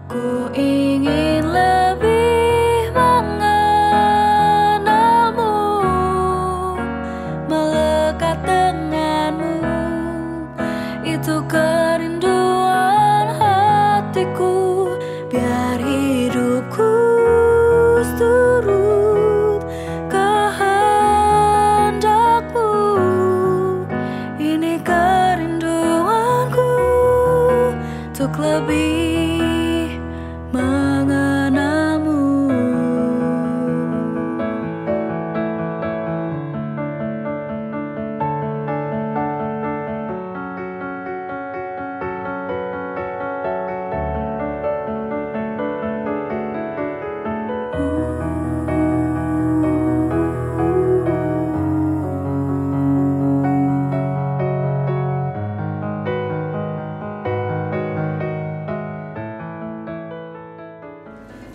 Ku ingin lebih mengenalmu, melekat denganmu, itu kerinduan hatiku. Biar hidupku turut kehendakmu, ini kerinduanku untuk lebih mengenalmu.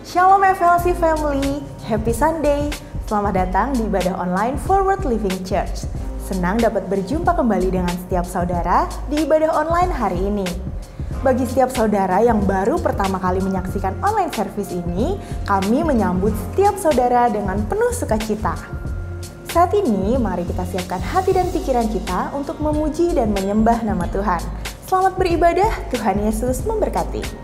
Shalom FLC Family, Happy Sunday. Selamat datang di ibadah online Forward Living Church. Senang dapat berjumpa kembali dengan setiap saudara di ibadah online hari ini. Bagi setiap saudara yang baru pertama kali menyaksikan online service ini, kami menyambut setiap saudara dengan penuh sukacita. Saat ini, mari kita siapkan hati dan pikiran kita untuk memuji dan menyembah nama Tuhan. Selamat beribadah, Tuhan Yesus memberkati.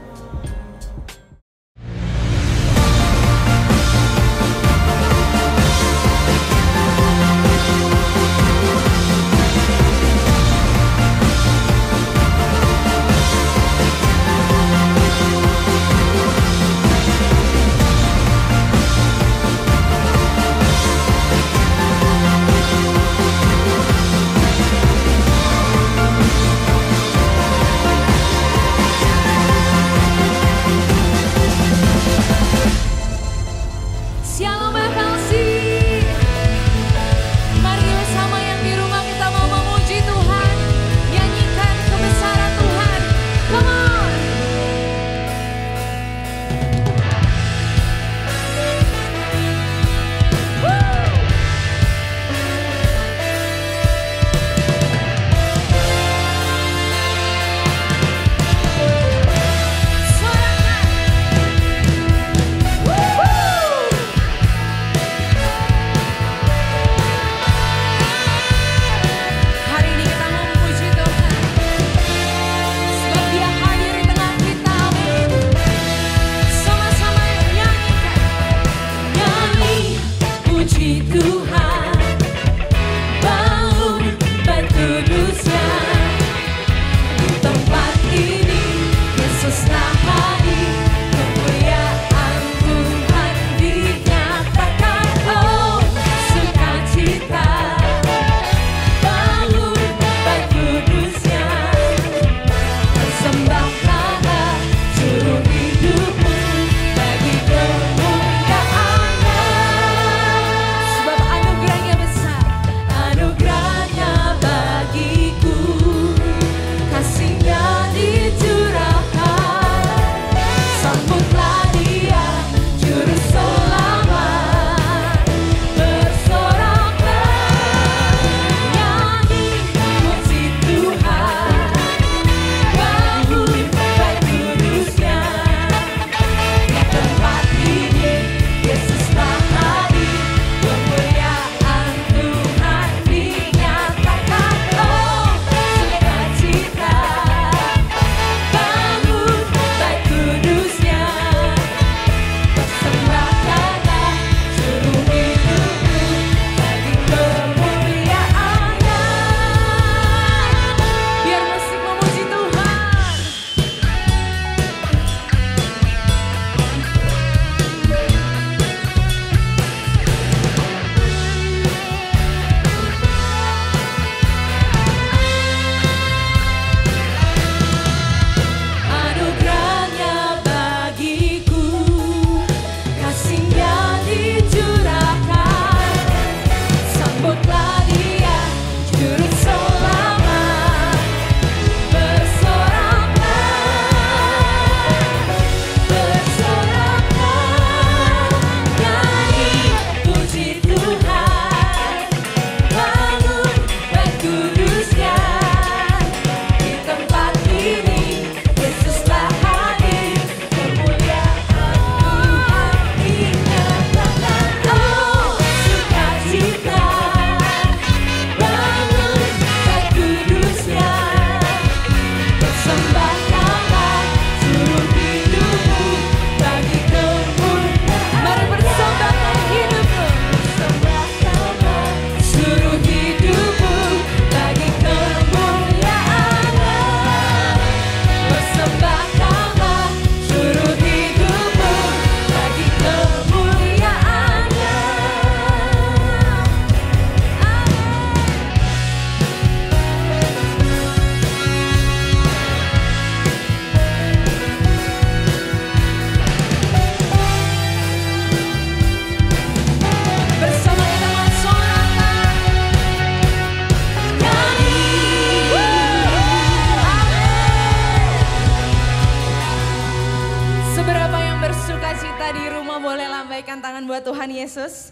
Seberapa yang bersuka cita di rumah boleh lambaikan tangan buat Tuhan Yesus.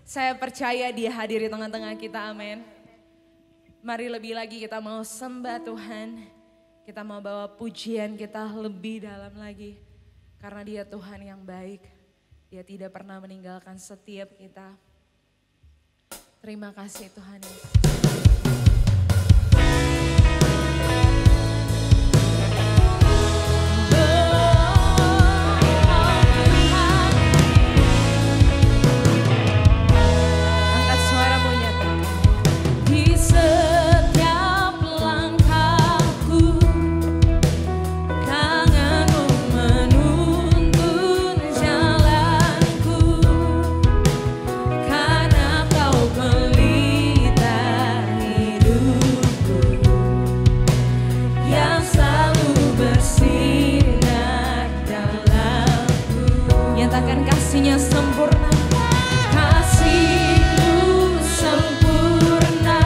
Saya percaya Dia hadir di tengah-tengah kita, amin. Mari lebih lagi kita mau sembah Tuhan. Kita mau bawa pujian kita lebih dalam lagi. Karena Dia Tuhan yang baik. Dia tidak pernah meninggalkan setiap kita. Terima kasih Tuhan Yesus. Kasihnya sempurna, kasih-Mu sempurna,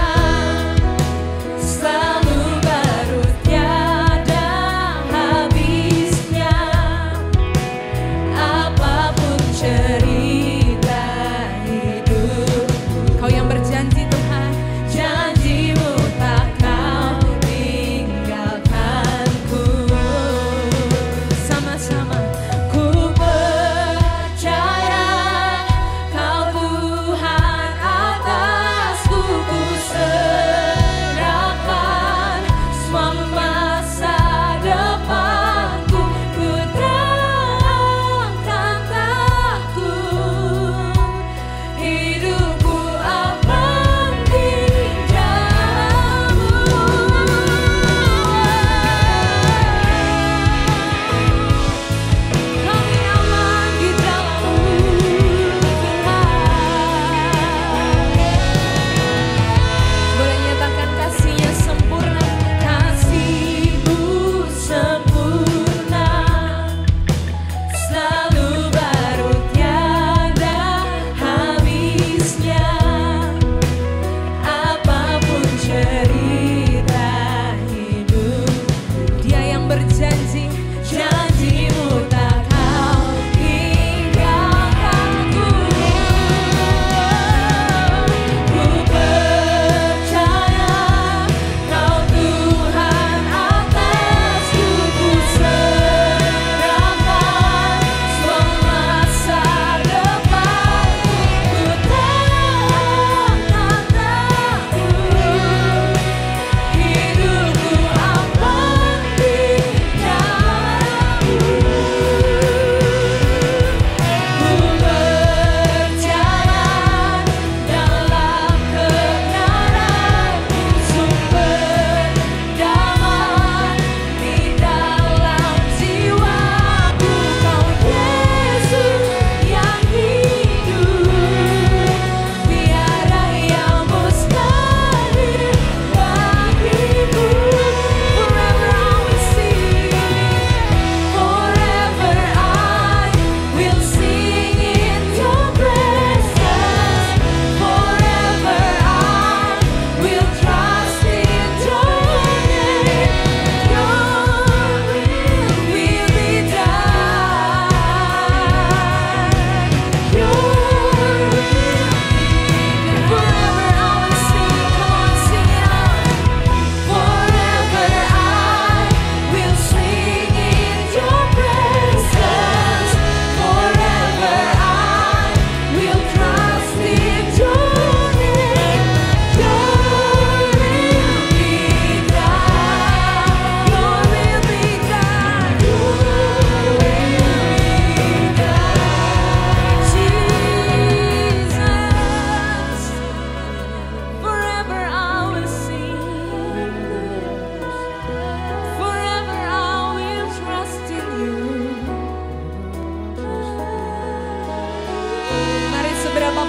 selalu baru tiada habisnya. Apapun cerita hidup, Kau yang berjanji Tuhan, janji-Mu tak Kau tinggalkanku. Sama-sama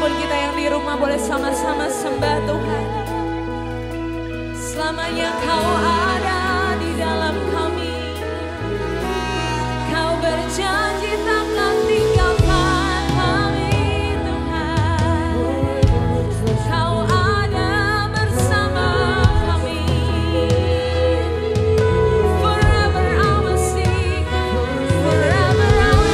kita yang di rumah boleh sama-sama sembah Tuhan. Selamanya Kau ada di dalam kami. Kau berjanji takkan tinggalkan kami Tuhan. Kau ada bersama kami. Forever I will sing, forever I will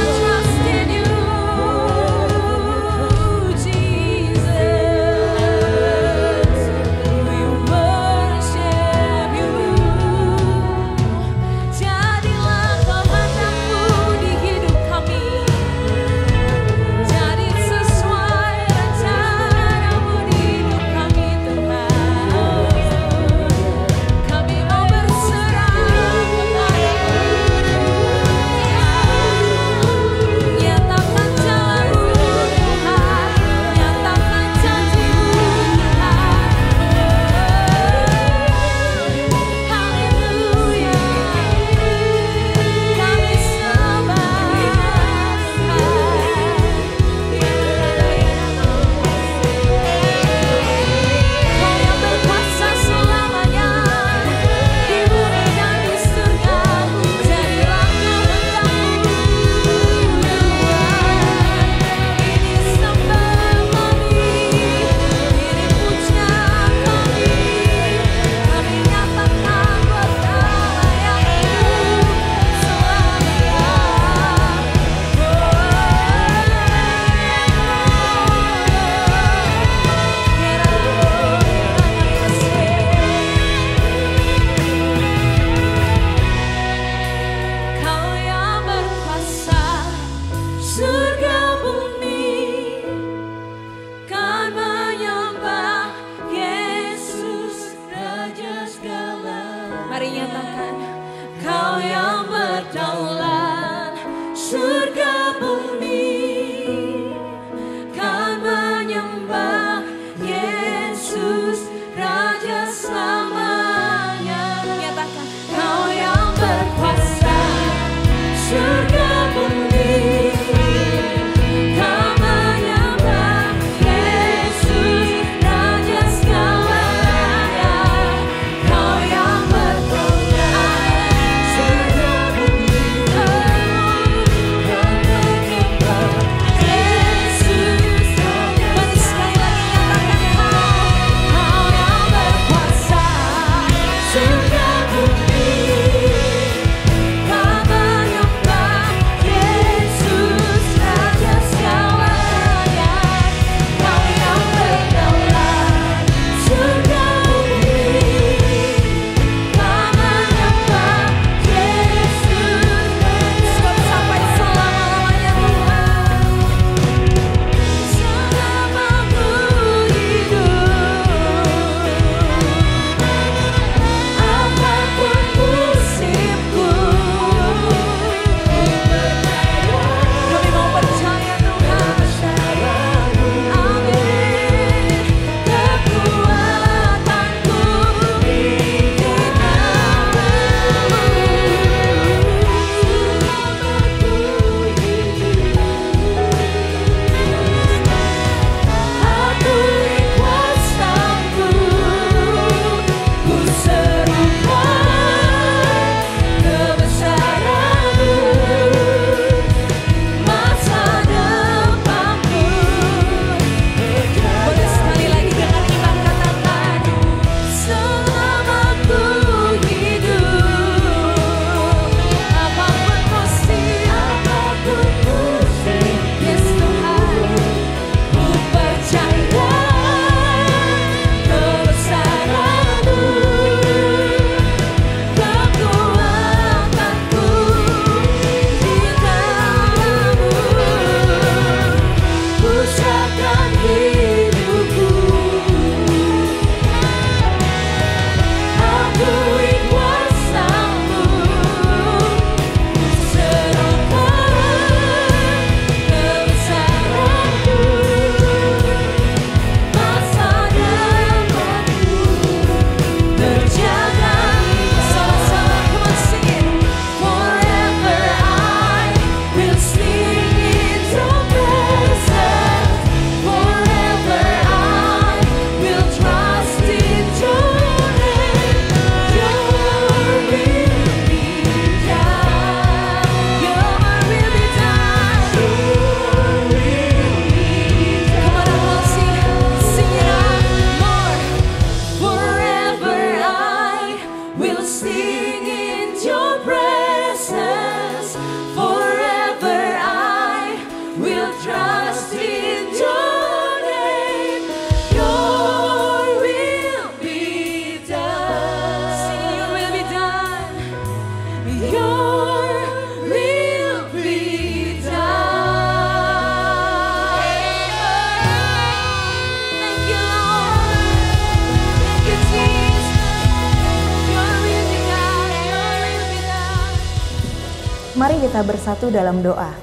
kita bersatu dalam doa.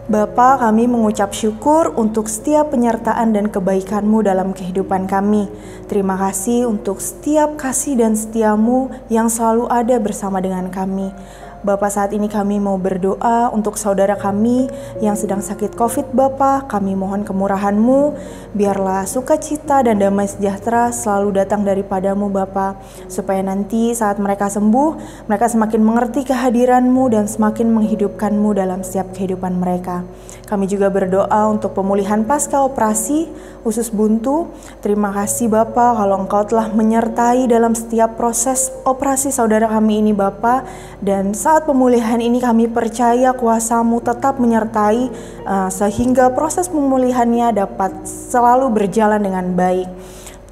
Bapa, kami mengucap syukur untuk setiap penyertaan dan kebaikan-Mu dalam kehidupan kami. Terima kasih untuk setiap kasih dan setia-Mu yang selalu ada bersama dengan kami. Bapa, saat ini kami mau berdoa untuk saudara kami yang sedang sakit COVID. Bapa, kami mohon kemurahan-Mu, biarlah sukacita dan damai sejahtera selalu datang daripada-Mu Bapa, supaya nanti saat mereka sembuh, mereka semakin mengerti kehadiran-Mu dan semakin menghidupkan-Mu dalam setiap kehidupan mereka. Kami juga berdoa untuk pemulihan pasca operasi usus buntu. Terima kasih Bapa kalau Engkau telah menyertai dalam setiap proses operasi saudara kami ini Bapa, dan saat pemulihan ini kami percaya kuasa-Mu tetap menyertai sehingga proses pemulihannya dapat selalu berjalan dengan baik.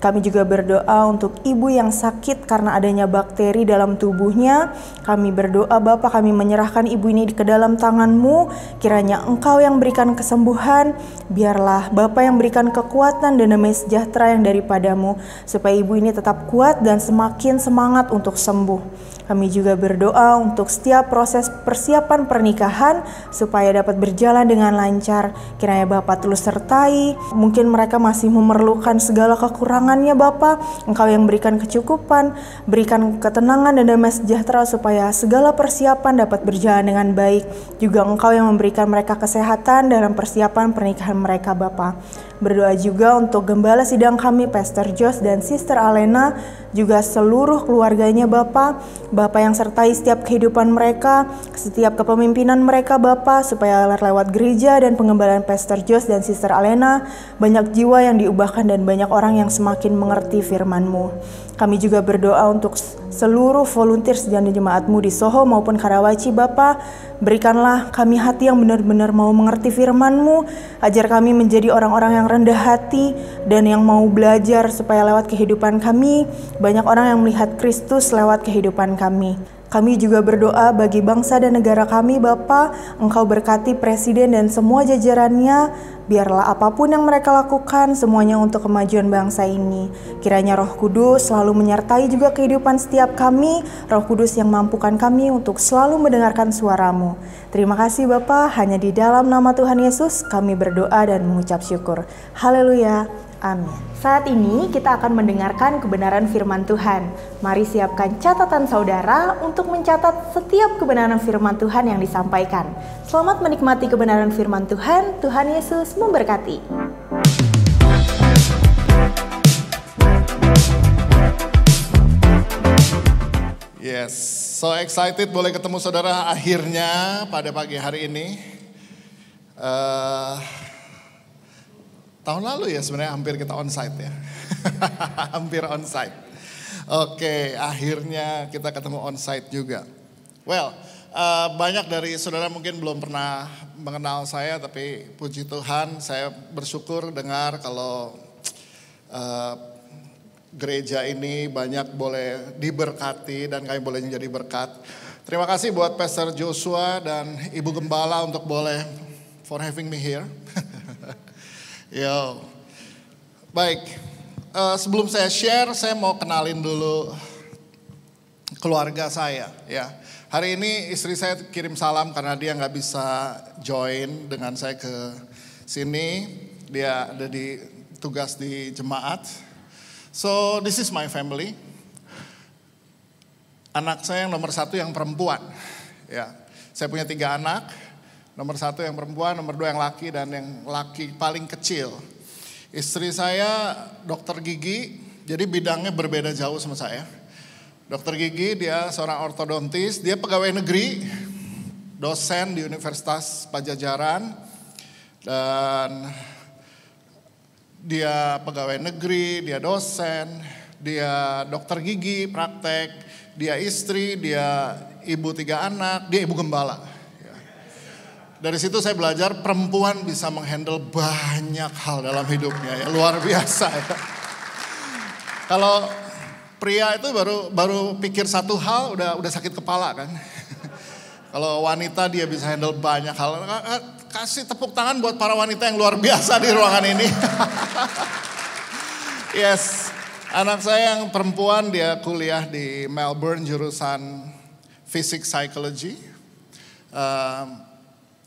Kami juga berdoa untuk ibu yang sakit karena adanya bakteri dalam tubuhnya. Kami berdoa Bapa, kami menyerahkan ibu ini ke dalam tangan-Mu. Kiranya Engkau yang berikan kesembuhan, biarlah Bapa yang berikan kekuatan dan damai sejahtera yang daripada-Mu, supaya ibu ini tetap kuat dan semakin semangat untuk sembuh. Kami juga berdoa untuk setiap proses persiapan pernikahan supaya dapat berjalan dengan lancar. Kiranya Bapa terus sertai, mungkin mereka masih memerlukan segala kekurangannya Bapa. Engkau yang berikan kecukupan, berikan ketenangan dan damai sejahtera supaya segala persiapan dapat berjalan dengan baik. Juga Engkau yang memberikan mereka kesehatan dalam persiapan pernikahan mereka Bapa. Berdoa juga untuk gembala sidang kami, Pastor Jos dan Sister Alena, juga seluruh keluarganya Bapa. Bapa yang sertai setiap kehidupan mereka, setiap kepemimpinan mereka Bapa, supaya lewat gereja dan pengembalaan Pastor Jos dan Sister Alena, banyak jiwa yang diubahkan dan banyak orang yang semakin mengerti firman-Mu. Kami juga berdoa untuk seluruh volunteer dan jemaat-Mu di Soho maupun Karawaci Bapa. Berikanlah kami hati yang benar-benar mau mengerti firman-Mu, ajar kami menjadi orang-orang yang rendah hati dan yang mau belajar supaya lewat kehidupan kami, banyak orang yang melihat Kristus lewat kehidupan kami. Kami juga berdoa bagi bangsa dan negara kami Bapa, Engkau berkati Presiden dan semua jajarannya, biarlah apapun yang mereka lakukan semuanya untuk kemajuan bangsa ini. Kiranya Roh Kudus selalu menyertai juga kehidupan setiap kami, Roh Kudus yang mampukan kami untuk selalu mendengarkan suara-Mu. Terima kasih Bapa, hanya di dalam nama Tuhan Yesus kami berdoa dan mengucap syukur. Haleluya. Amin. Saat ini kita akan mendengarkan kebenaran firman Tuhan. Mari siapkan catatan saudara untuk mencatat setiap kebenaran firman Tuhan yang disampaikan. Selamat menikmati kebenaran firman Tuhan. Tuhan Yesus memberkati. Yes, so excited boleh ketemu saudara akhirnya pada pagi hari ini. Tahun lalu ya sebenarnya hampir kita onsite ya. Hampir onsite. Oke, akhirnya kita ketemu onsite juga. Well, banyak dari saudara mungkin belum pernah mengenal saya, tapi puji Tuhan saya bersyukur dengar kalau gereja ini banyak boleh diberkati dan kami boleh menjadi berkat. Terima kasih buat Pastor Joshua dan Ibu Gembala untuk boleh for having me here. Yo, baik. Sebelum saya share, saya mau kenalin dulu keluarga saya. Ya, hari ini istri saya kirim salam karena dia nggak bisa join dengan saya ke sini. Dia ada di tugas di jemaat. So this is my family. Anak saya yang nomor 1 yang perempuan. Ya, saya punya 3 anak. Nomor 1 yang perempuan, nomor 2 yang laki, dan yang laki paling kecil. Istri saya dokter gigi, jadi bidangnya berbeda jauh sama saya. Dokter gigi, dia seorang ortodontis, dia pegawai negeri, dosen di Universitas Pajajaran, dan dia pegawai negeri, dia dosen, dia dokter gigi, praktek, dia istri, dia ibu 3 anak, dia ibu gembala. Dari situ saya belajar perempuan bisa menghandle banyak hal dalam hidupnya ya, luar biasa ya. Kalau pria itu baru pikir satu hal udah sakit kepala kan. Kalau wanita dia bisa handle banyak hal. Kasih tepuk tangan buat para wanita yang luar biasa di ruangan ini. Yes, anak saya yang perempuan dia kuliah di Melbourne jurusan Physics Psychology.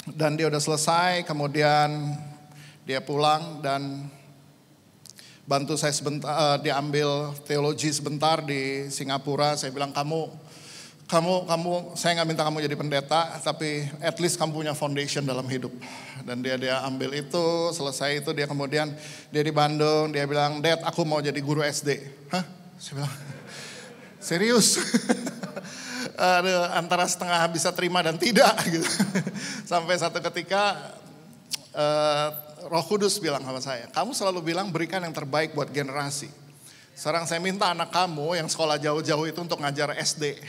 Dan dia udah selesai, kemudian dia pulang dan bantu saya sebentar, dia ambil teologi sebentar di Singapura. Saya bilang kamu, saya nggak minta kamu jadi pendeta, tapi at least kamu punya foundation dalam hidup. Dan dia ambil itu, selesai itu dia kemudian dia di Bandung, dia bilang, Dad aku mau jadi guru SD. Hah? Saya bilang, serius? Antara setengah bisa terima dan tidak gitu. Sampai satu ketika Roh Kudus bilang sama saya, kamu selalu bilang berikan yang terbaik buat generasi. Sekarang saya minta anak kamu yang sekolah jauh-jauh itu untuk ngajar SD.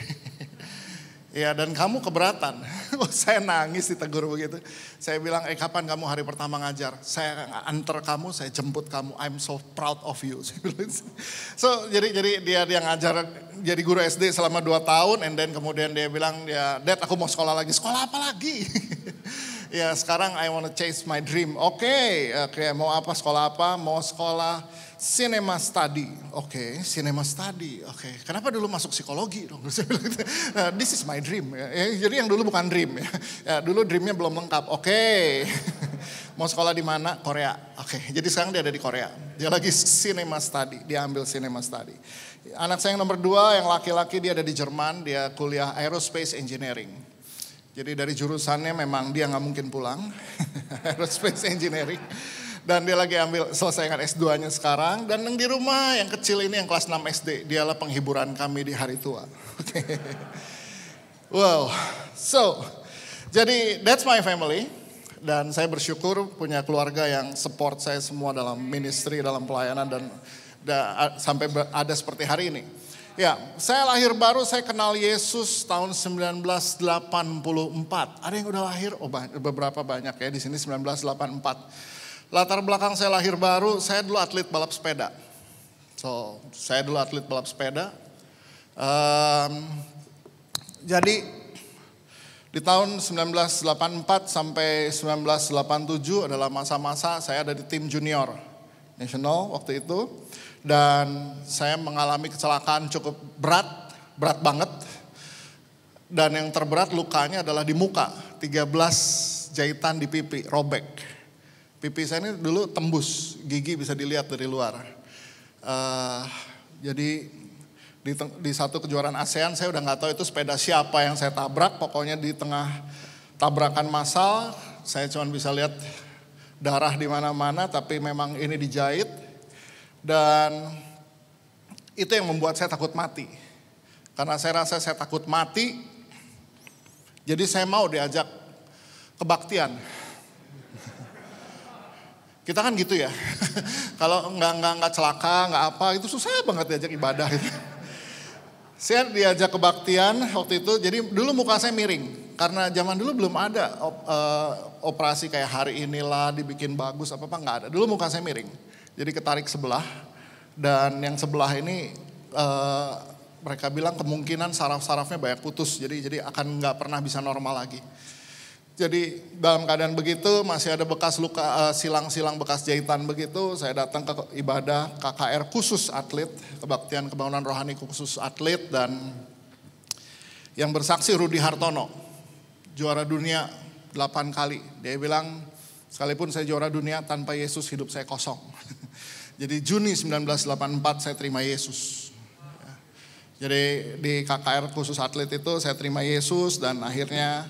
Ya, dan kamu keberatan. Saya nangis ditegur begitu. Saya bilang, kapan kamu hari pertama ngajar? Saya antar kamu, saya jemput kamu. I'm so proud of you. So, jadi dia ngajar jadi guru SD selama 2 tahun, and then kemudian dia bilang, ya, Dad aku mau sekolah lagi. Sekolah apa lagi? Ya, sekarang I want to chase my dream. Oke, mau apa, sekolah apa? Mau sekolah cinema study. Oke, cinema study. Oke, kenapa dulu masuk psikologi dong? This is my dream. Ya, jadi yang dulu bukan dream ya. Ya, dulu dreamnya belum lengkap. Oke. Mau sekolah di mana? Korea. Oke, jadi sekarang dia ada di Korea. Dia lagi cinema study. Dia ambil cinema study. Anak saya yang nomor 2, yang laki-laki, dia ada di Jerman. Dia kuliah aerospace engineering. Jadi dari jurusannya memang dia nggak mungkin pulang. Aerospace engineering. Dan dia lagi selesaikan S2-nya sekarang. Dan yang di rumah yang kecil ini yang kelas 6 SD. Dialah penghiburan kami di hari tua. Okay. Wow. So, jadi that's my family. Dan saya bersyukur punya keluarga yang support saya semua dalam ministry, dalam pelayanan. Dan sampai ada seperti hari ini. Ya, saya lahir baru, saya kenal Yesus tahun 1984. Ada yang udah lahir? Oh, beberapa banyak ya di sini 1984. Latar belakang saya lahir baru, saya dulu atlet balap sepeda. Saya dulu atlet balap sepeda. Jadi di tahun 1984 sampai 1987 adalah masa-masa saya ada di tim junior nasional waktu itu. Dan saya mengalami kecelakaan cukup berat banget. Dan yang terberat lukanya adalah di muka, 13 jahitan di pipi, robek. Pipi saya ini dulu tembus, gigi bisa dilihat dari luar. Jadi di satu kejuaraan ASEAN saya udah gak tahu itu sepeda siapa yang saya tabrak. Pokoknya di tengah tabrakan massal, saya cuma bisa lihat darah di mana-mana, tapi memang ini dijahit. Dan itu yang membuat saya takut mati. Karena saya rasa saya takut mati, jadi saya mau diajak kebaktian. Kita kan gitu ya, kalau nggak celaka, nggak apa, itu susah banget diajak ibadah. Saya diajak kebaktian waktu itu, jadi dulu muka saya miring. Karena zaman dulu belum ada operasi kayak hari inilah, dibikin bagus apa-apa, nggak ada. Dulu muka saya miring. Jadi ketarik sebelah, dan yang sebelah ini mereka bilang kemungkinan saraf-sarafnya banyak putus, jadi akan nggak pernah bisa normal lagi. Jadi dalam keadaan begitu masih ada bekas luka, silang-silang bekas jahitan begitu. Saya datang ke ibadah KKR khusus atlet, kebaktian kebangunan rohani khusus atlet, dan yang bersaksi Rudi Hartono, juara dunia 8 kali. Dia bilang, sekalipun saya juara dunia tanpa Yesus hidup saya kosong. Jadi Juni 1984 saya terima Yesus. Jadi di KKR khusus atlet itu saya terima Yesus, dan akhirnya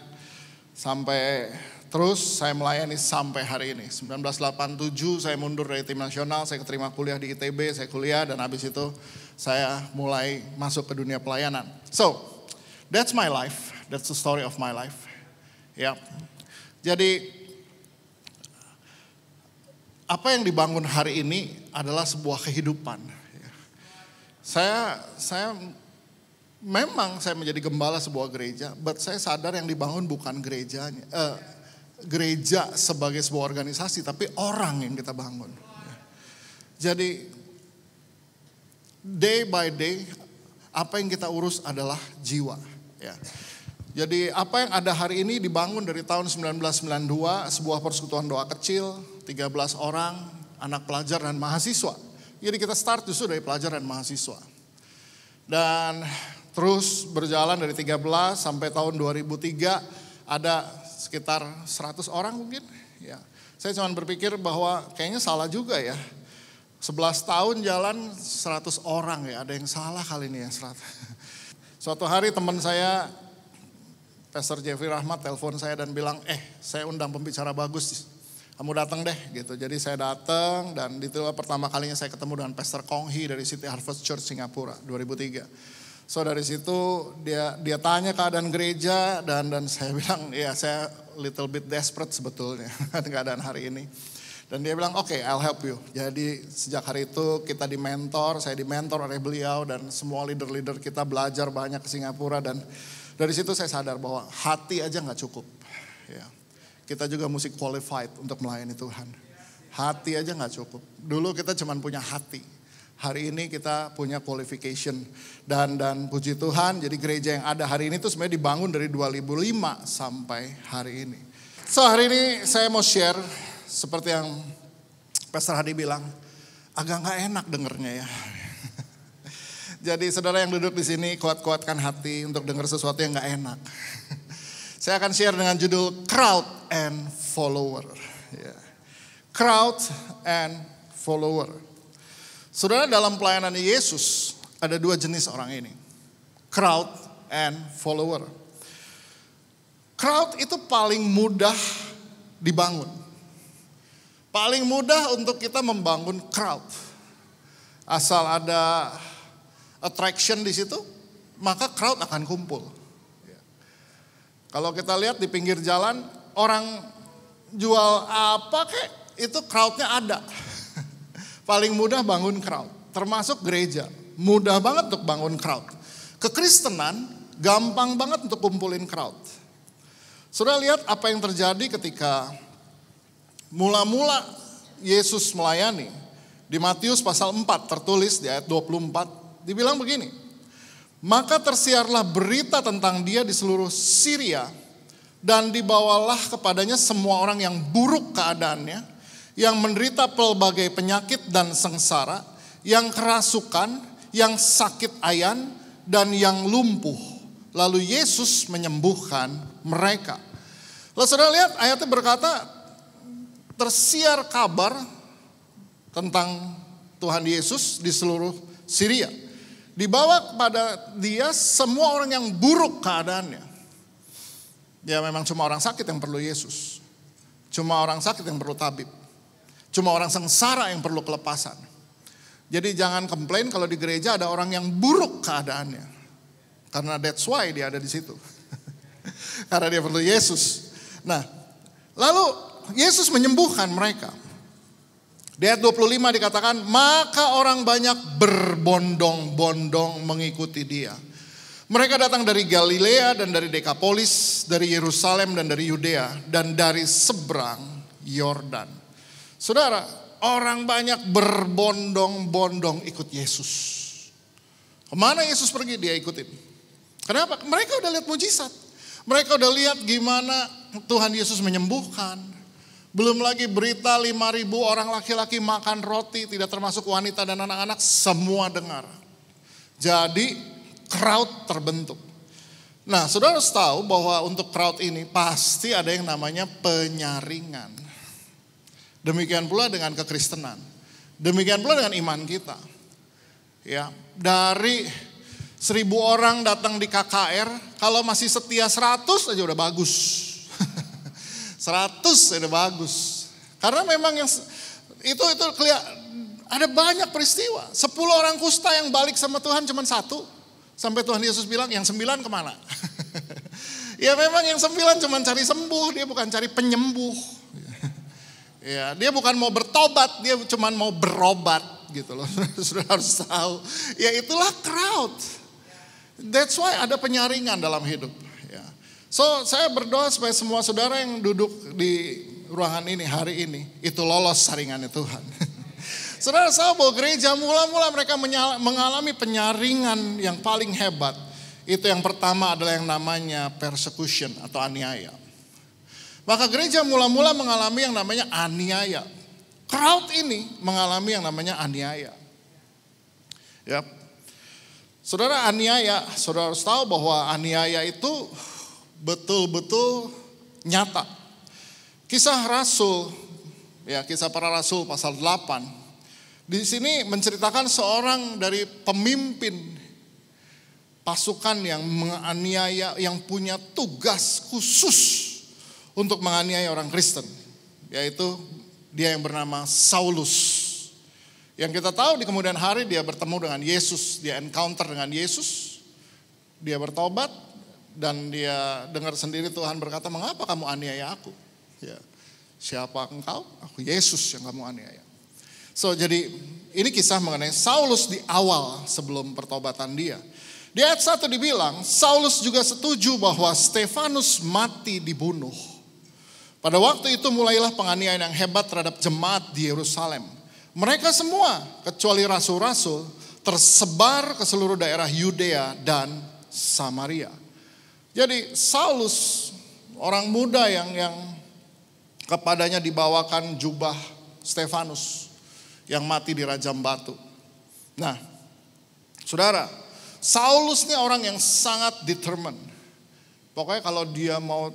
sampai terus saya melayani sampai hari ini. 1987 saya mundur dari tim nasional, saya keterima kuliah di ITB, saya kuliah, dan habis itu saya mulai masuk ke dunia pelayanan. So, that's my life, that's the story of my life. Ya, jadi apa yang dibangun hari ini adalah sebuah kehidupan. Saya memang menjadi gembala sebuah gereja, but saya sadar yang dibangun bukan gerejanya, gereja sebagai sebuah organisasi, tapi orang yang kita bangun. Jadi day by day apa yang kita urus adalah jiwa. Ya. Jadi apa yang ada hari ini dibangun dari tahun 1992, sebuah persekutuan doa kecil, 13 orang, anak pelajar dan mahasiswa. Jadi kita start justru dari pelajar dan mahasiswa. Dan terus berjalan dari 13 sampai tahun 2003, ada sekitar 100 orang mungkin. Ya. Saya cuma berpikir bahwa kayaknya salah juga ya. 11 tahun jalan 100 orang ya, ada yang salah kali ini ya 100. Suatu hari teman saya, Pastor Jeffrey Rahmat telepon saya dan bilang, saya undang pembicara bagus, kamu datang deh gitu. Jadi saya datang dan itulah pertama kalinya saya ketemu dengan Pastor Kong Hee dari City Harvest Church Singapura 2003. So dari situ dia tanya keadaan gereja dan saya bilang ya saya little bit desperate sebetulnya keadaan hari ini. Dan dia bilang oke, I'll help you. Jadi sejak hari itu kita saya dimentor oleh beliau dan semua leader-leader kita belajar banyak ke Singapura. Dan dari situ saya sadar bahwa hati aja gak cukup. Ya. Kita juga mesti qualified untuk melayani Tuhan. Hati aja gak cukup. Dulu kita cuma punya hati. Hari ini kita punya qualification dan puji Tuhan jadi gereja yang ada hari ini tuh sebenarnya dibangun dari 2005 sampai hari ini. So hari ini saya mau share seperti yang Pastor Hadi bilang, agak gak enak dengernya ya. Jadi saudara yang duduk di sini kuat-kuatkan hati untuk dengar sesuatu yang gak enak. Saya akan share dengan judul Crowd and Follower. Crowd and Follower. Saudara, dalam pelayanan Yesus ada dua jenis orang ini. Crowd and follower. Crowd itu paling mudah dibangun. Paling mudah untuk kita membangun crowd. Asal ada attraction di situ, maka crowd akan kumpul. Kalau kita lihat di pinggir jalan, orang jual apa kek, itu crowdnya ada. Paling mudah bangun crowd, termasuk gereja. Mudah banget untuk bangun crowd. Kekristenan gampang banget untuk kumpulin crowd. Sudah lihat apa yang terjadi ketika mula-mula Yesus melayani. Di Matius pasal 4 tertulis di ayat 24, dibilang begini. Maka tersiarlah berita tentang dia di seluruh Syria dan dibawalah kepadanya semua orang yang buruk keadaannya, yang menderita pelbagai penyakit dan sengsara, yang kerasukan, yang sakit ayan, dan yang lumpuh. Lalu Yesus menyembuhkan mereka. Lalu saudara lihat ayatnya berkata, tersiar kabar tentang Tuhan Yesus di seluruh Syria. Dibawa kepada dia semua orang yang buruk keadaannya. Ya memang cuma orang sakit yang perlu Yesus. Cuma orang sakit yang perlu tabib. Cuma orang sengsara yang perlu kelepasan. Jadi jangan komplain kalau di gereja ada orang yang buruk keadaannya. Karena that's why dia ada di situ. Karena dia perlu Yesus. Nah, lalu Yesus menyembuhkan mereka. Di ayat 25 dikatakan, maka orang banyak berbondong-bondong mengikuti dia. Mereka datang dari Galilea dan dari Dekapolis, dari Yerusalem dan dari Yudea, dan dari seberang Yordan. Saudara, orang banyak berbondong-bondong ikut Yesus. Kemana Yesus pergi dia ikutin. Kenapa? Mereka udah lihat mujizat. Mereka udah lihat gimana Tuhan Yesus menyembuhkan. Belum lagi berita 5.000 orang laki-laki makan roti, tidak termasuk wanita dan anak-anak, semua dengar. Jadi crowd terbentuk. Nah, saudara harus tahu bahwa untuk crowd ini pasti ada yang namanya penyaringan. Demikian pula dengan kekristenan. Demikian pula dengan iman kita. Ya, dari 1.000 orang datang di KKR, kalau masih setia 100 aja udah bagus. 100 udah bagus. Karena memang yang itu ada banyak peristiwa. 10 orang kusta yang balik sama Tuhan cuma 1. Sampai Tuhan Yesus bilang yang 9 kemana? Ya memang yang 9 cuma cari sembuh, dia bukan cari penyembuh. Ya, dia bukan mau bertobat, dia cuma mau berobat gitu loh. Sudah harus tahu. Ya itulah crowd. That's why ada penyaringan dalam hidup. Ya. So saya berdoa supaya semua saudara yang duduk di ruangan ini hari ini itu lolos saringannya Tuhan. Saudara tahu bahwa gereja mula-mula mereka mengalami penyaringan yang paling hebat. Itu yang pertama adalah yang namanya persecution atau aniaya. Maka gereja mula-mula mengalami yang namanya aniaya. Crowd ini mengalami yang namanya aniaya. Ya. Saudara aniaya, saudara harus tahu bahwa aniaya itu betul-betul nyata. Kisah Rasul, ya Kisah Para Rasul pasal 8. Di sini menceritakan seorang dari pemimpin pasukan yang menganiaya, yang punya tugas khusus untuk menganiaya orang Kristen. Yaitu dia yang bernama Saulus. Yang kita tahu di kemudian hari dia bertemu dengan Yesus, dia encounter dengan Yesus. Dia bertobat dan dia dengar sendiri Tuhan berkata, "Mengapa kamu aniaya aku?" Ya, "Siapa engkau?" "Aku Yesus yang kamu aniaya." So jadi ini kisah mengenai Saulus di awal sebelum pertobatan dia. Di ayat 1 dibilang, Saulus juga setuju bahwa Stefanus mati dibunuh. Pada waktu itu mulailah penganiayaan yang hebat terhadap jemaat di Yerusalem. Mereka semua kecuali rasul-rasul tersebar ke seluruh daerah Yudea dan Samaria. Jadi Saulus orang muda yang kepadanya dibawakan jubah Stefanus yang mati di rajam batu. Nah, saudara, Saulus ini orang yang sangat determined. Pokoknya kalau dia mau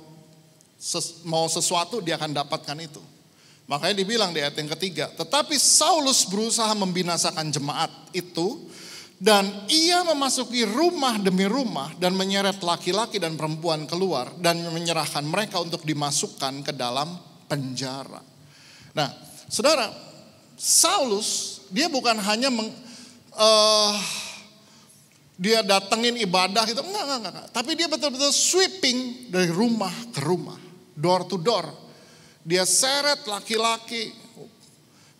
sesuatu dia akan dapatkan itu. Makanya dibilang di ayat yang ketiga, tetapi Saulus berusaha membinasakan jemaat itu dan ia memasuki rumah demi rumah dan menyeret laki-laki dan perempuan keluar dan menyerahkan mereka untuk dimasukkan ke dalam penjara. Nah, saudara, Saulus dia bukan hanya dia datengin ibadah gitu, enggak. Tapi dia betul-betul sweeping dari rumah ke rumah, door to door. Dia seret laki-laki,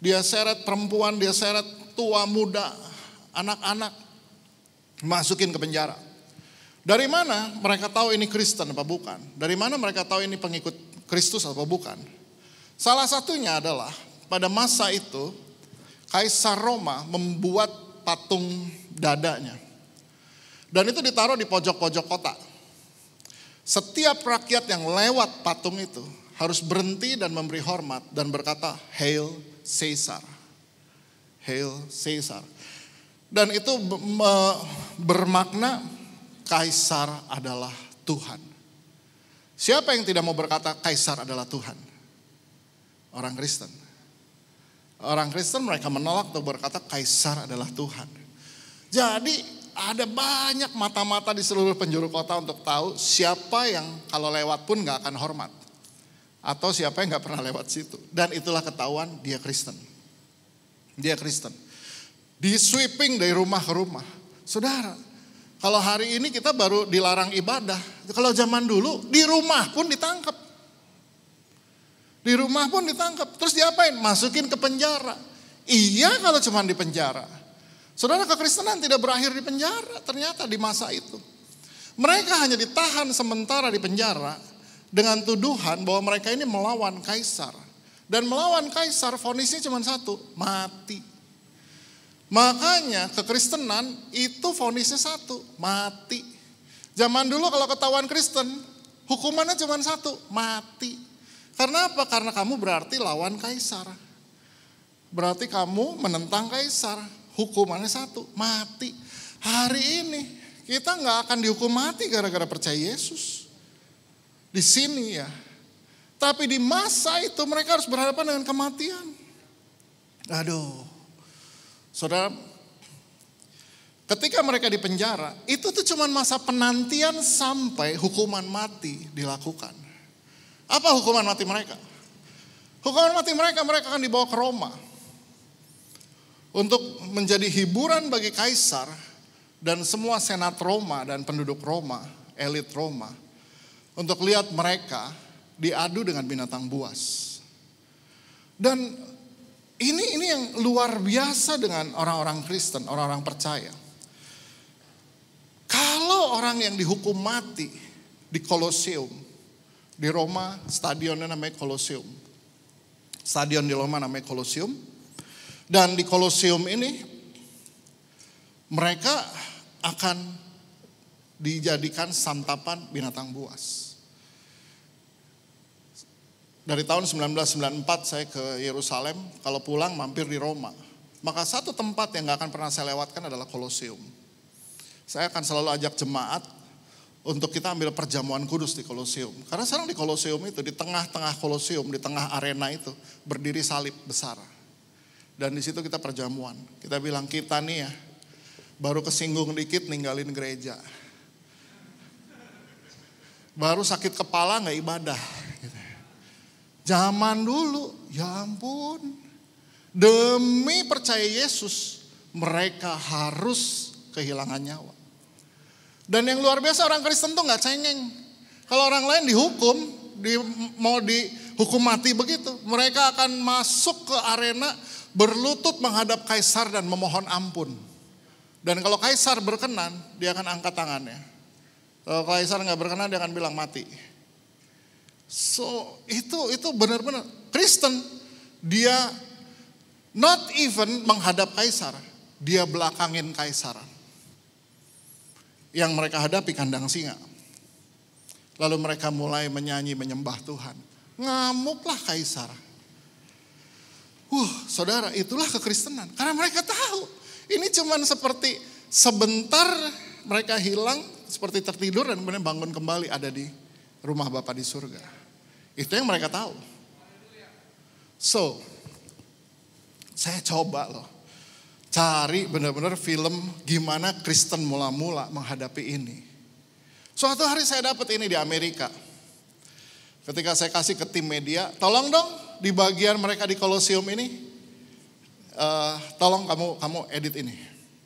dia seret perempuan, dia seret tua muda, anak-anak, masukin ke penjara. Dari mana mereka tahu ini Kristen apa bukan? Dari mana mereka tahu ini pengikut Kristus apa bukan? Salah satunya adalah pada masa itu Kaisar Roma membuat patung dadanya. Dan itu ditaruh di pojok-pojok kota. Setiap rakyat yang lewat patung itu harus berhenti dan memberi hormat dan berkata, "Hail Caesar." Hail Caesar. Dan itu bermakna Kaisar adalah Tuhan. Siapa yang tidak mau berkata Kaisar adalah Tuhan? Orang Kristen. Orang Kristen mereka menolak untuk berkata Kaisar adalah Tuhan. Jadi ada banyak mata-mata di seluruh penjuru kota untuk tahu siapa yang kalau lewat pun gak akan hormat. Atau siapa yang gak pernah lewat situ. Dan itulah ketahuan dia Kristen. Dia Kristen. Di sweeping dari rumah ke rumah. Saudara, kalau hari ini kita baru dilarang ibadah. Kalau zaman dulu di rumah pun ditangkap. Di rumah pun ditangkap. Terus diapain? Masukin ke penjara. Iya kalau cuma di penjara. Saudara, kekristenan tidak berakhir di penjara ternyata di masa itu. Mereka hanya ditahan sementara di penjara dengan tuduhan bahwa mereka ini melawan kaisar. Dan melawan kaisar vonisnya cuma satu, mati. Makanya kekristenan itu vonisnya satu, mati. Zaman dulu kalau ketahuan Kristen, hukumannya cuma satu, mati. Karena apa? Karena kamu berarti lawan kaisar. Berarti kamu menentang kaisar. Hukumannya satu, mati. Hari ini kita nggak akan dihukum mati gara-gara percaya Yesus. Di sini ya. Tapi di masa itu mereka harus berhadapan dengan kematian. Aduh. Saudara, ketika mereka di penjara, itu tuh cuma masa penantian sampai hukuman mati dilakukan. Apa hukuman mati mereka? Hukuman mati mereka akan dibawa ke Roma. Untuk menjadi hiburan bagi kaisar dan semua senat Roma dan penduduk Roma, elit Roma. Untuk lihat mereka diadu dengan binatang buas. Dan ini yang luar biasa dengan orang-orang Kristen, orang-orang percaya. Kalau orang yang dihukum mati di Kolosium, di Roma stadionnya namanya Kolosium. Stadion di Roma namanya Kolosium. Dan di Kolosium ini mereka akan dijadikan santapan binatang buas. Dari tahun 1994 saya ke Yerusalem, kalau pulang mampir di Roma. Maka satu tempat yang gak akan pernah saya lewatkan adalah Kolosium. Saya akan selalu ajak jemaat untuk kita ambil perjamuan kudus di Koloseum. Karena sekarang di Koloseum itu, di tengah-tengah Koloseum, di tengah arena itu, berdiri salib besar. Dan di situ kita perjamuan. Kita bilang kita nih ya, baru kesinggung dikit ninggalin gereja. Baru sakit kepala gak ibadah. Zaman dulu, ya ampun. Demi percaya Yesus, mereka harus kehilangan nyawa. Dan yang luar biasa orang Kristen tuh gak cengeng. Kalau orang lain dihukum, mau dihukum mati begitu. Mereka akan masuk ke arena berlutut menghadap kaisar dan memohon ampun. Dan kalau kaisar berkenan, dia akan angkat tangannya. Kalau kaisar gak berkenan, dia akan bilang mati. So itu benar-benar Kristen, dia not even menghadap kaisar, dia belakangin kaisar. Yang mereka hadapi kandang singa. Lalu mereka mulai menyanyi menyembah Tuhan. Ngamuklah kaisar. Saudara, itulah kekristenan. Karena mereka tahu ini cuman seperti sebentar mereka hilang, seperti tertidur dan kemudian bangun kembali ada di rumah Bapa di surga. Itu yang mereka tahu. So, saya coba loh. Cari benar-benar film gimana Kristen mula-mula menghadapi ini. Suatu hari saya dapat ini di Amerika. Ketika saya kasih ke tim media, tolong dong di bagian mereka di Koloseum ini, tolong kamu edit ini.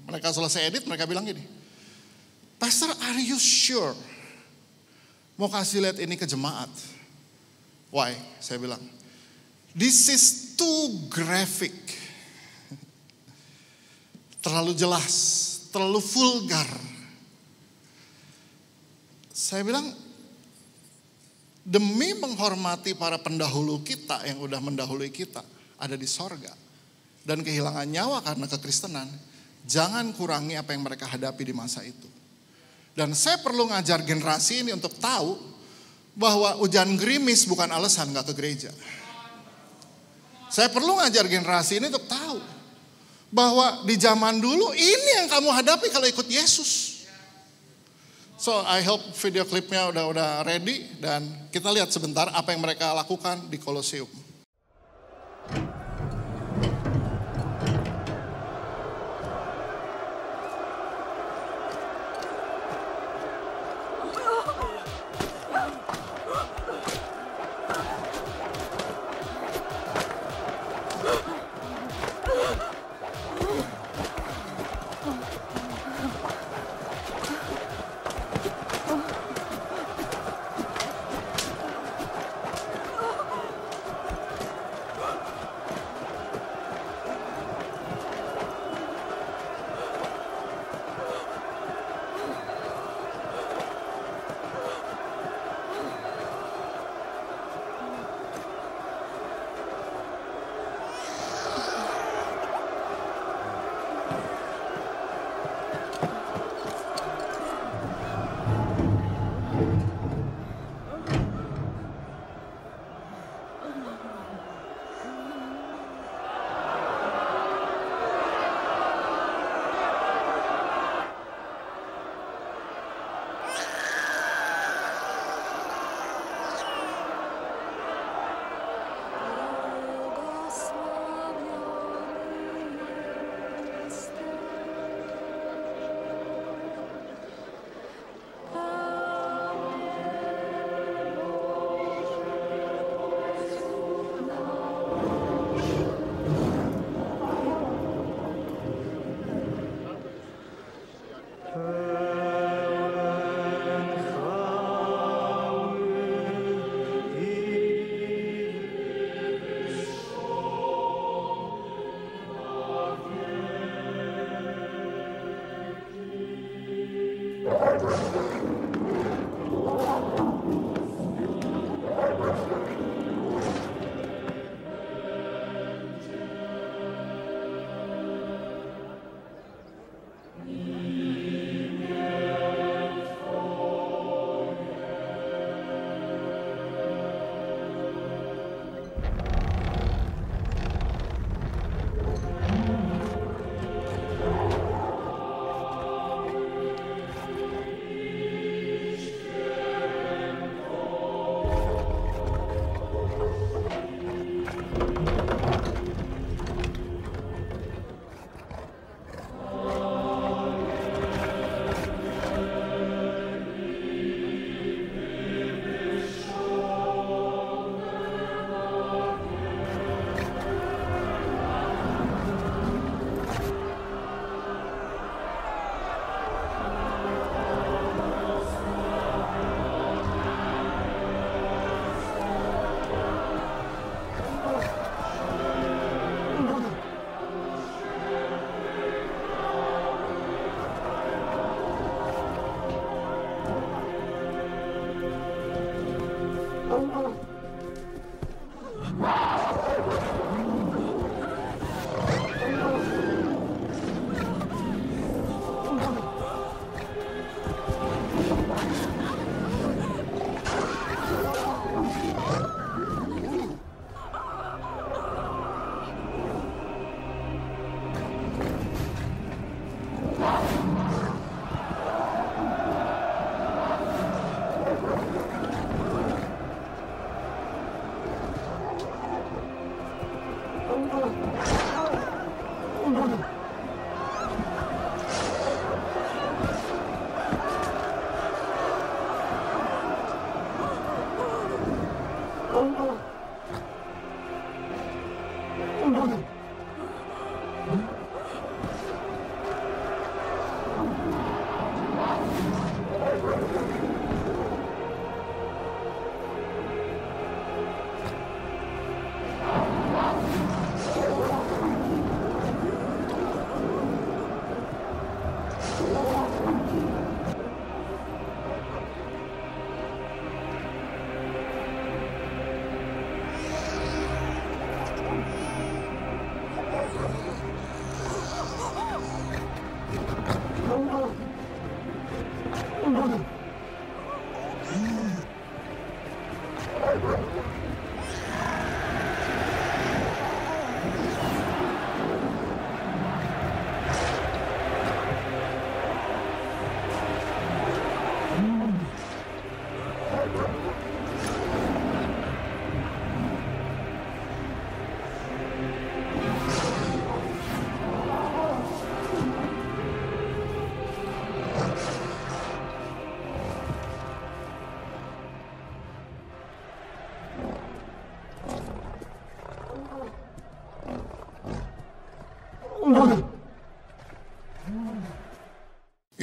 Mereka selesai edit, mereka bilang gini, Pastor, are you sure mau kasih lihat ini ke jemaat? Why? Saya bilang, this is too graphic. Terlalu jelas, terlalu vulgar. Saya bilang, demi menghormati para pendahulu kita yang udah mendahului kita, ada di sorga. Dan kehilangan nyawa karena kekristenan, jangan kurangi apa yang mereka hadapi di masa itu. Dan saya perlu ngajar generasi ini untuk tahu bahwa hujan gerimis bukan alasan gak ke gereja. Saya perlu ngajar generasi ini untuk tahu bahwa di zaman dulu ini yang kamu hadapi kalau ikut Yesus. So I hope video klipnya udah ready dan kita lihat sebentar apa yang mereka lakukan di Koloseum.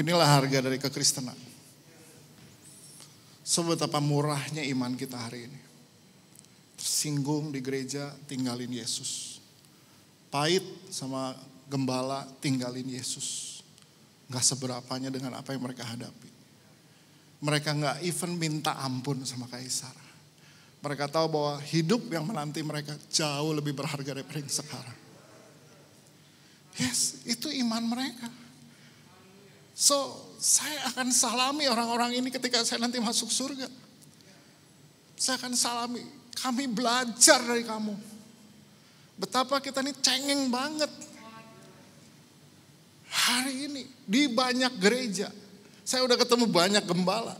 Inilah harga dari kekristenan. Sebetapa murahnya iman kita hari ini. Tersinggung di gereja, tinggalin Yesus. Pahit sama gembala, tinggalin Yesus. Gak seberapanya dengan apa yang mereka hadapi. Mereka gak even minta ampun sama kaisar. Mereka tahu bahwa hidup yang menanti mereka jauh lebih berharga daripada yang sekarang. Yes, itu iman mereka. So, saya akan salami orang-orang ini ketika saya nanti masuk surga. Saya akan salami, kami belajar dari kamu. Betapa kita ini cengeng banget. Hari ini, di banyak gereja, saya udah ketemu banyak gembala.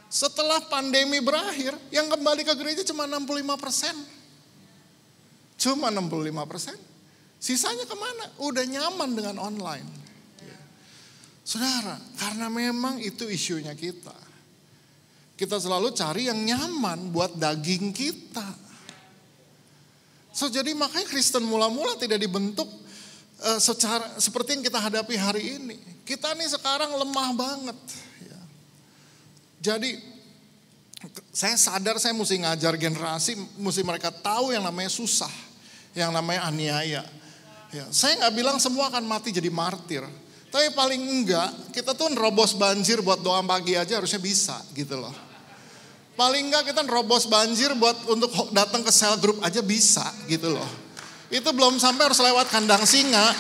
Setelah pandemi berakhir, yang kembali ke gereja cuma 65%. Cuma 65%. Sisanya kemana? Udah nyaman dengan online. Saudara, karena memang itu isunya kita. Kita selalu cari yang nyaman buat daging kita. So, jadi makanya Kristen mula-mula tidak dibentuk secara seperti yang kita hadapi hari ini. Kita nih sekarang lemah banget. Ya. Jadi saya sadar saya mesti ngajar generasi, mesti mereka tahu yang namanya susah, yang namanya aniaya. Ya, saya nggak bilang semua akan mati jadi martir. Tapi paling enggak, kita tuh nerobos banjir buat doa pagi aja harusnya bisa gitu loh. Paling enggak kita nerobos banjir buat untuk datang ke sel group aja bisa gitu loh. Itu belum sampai harus lewat kandang singa.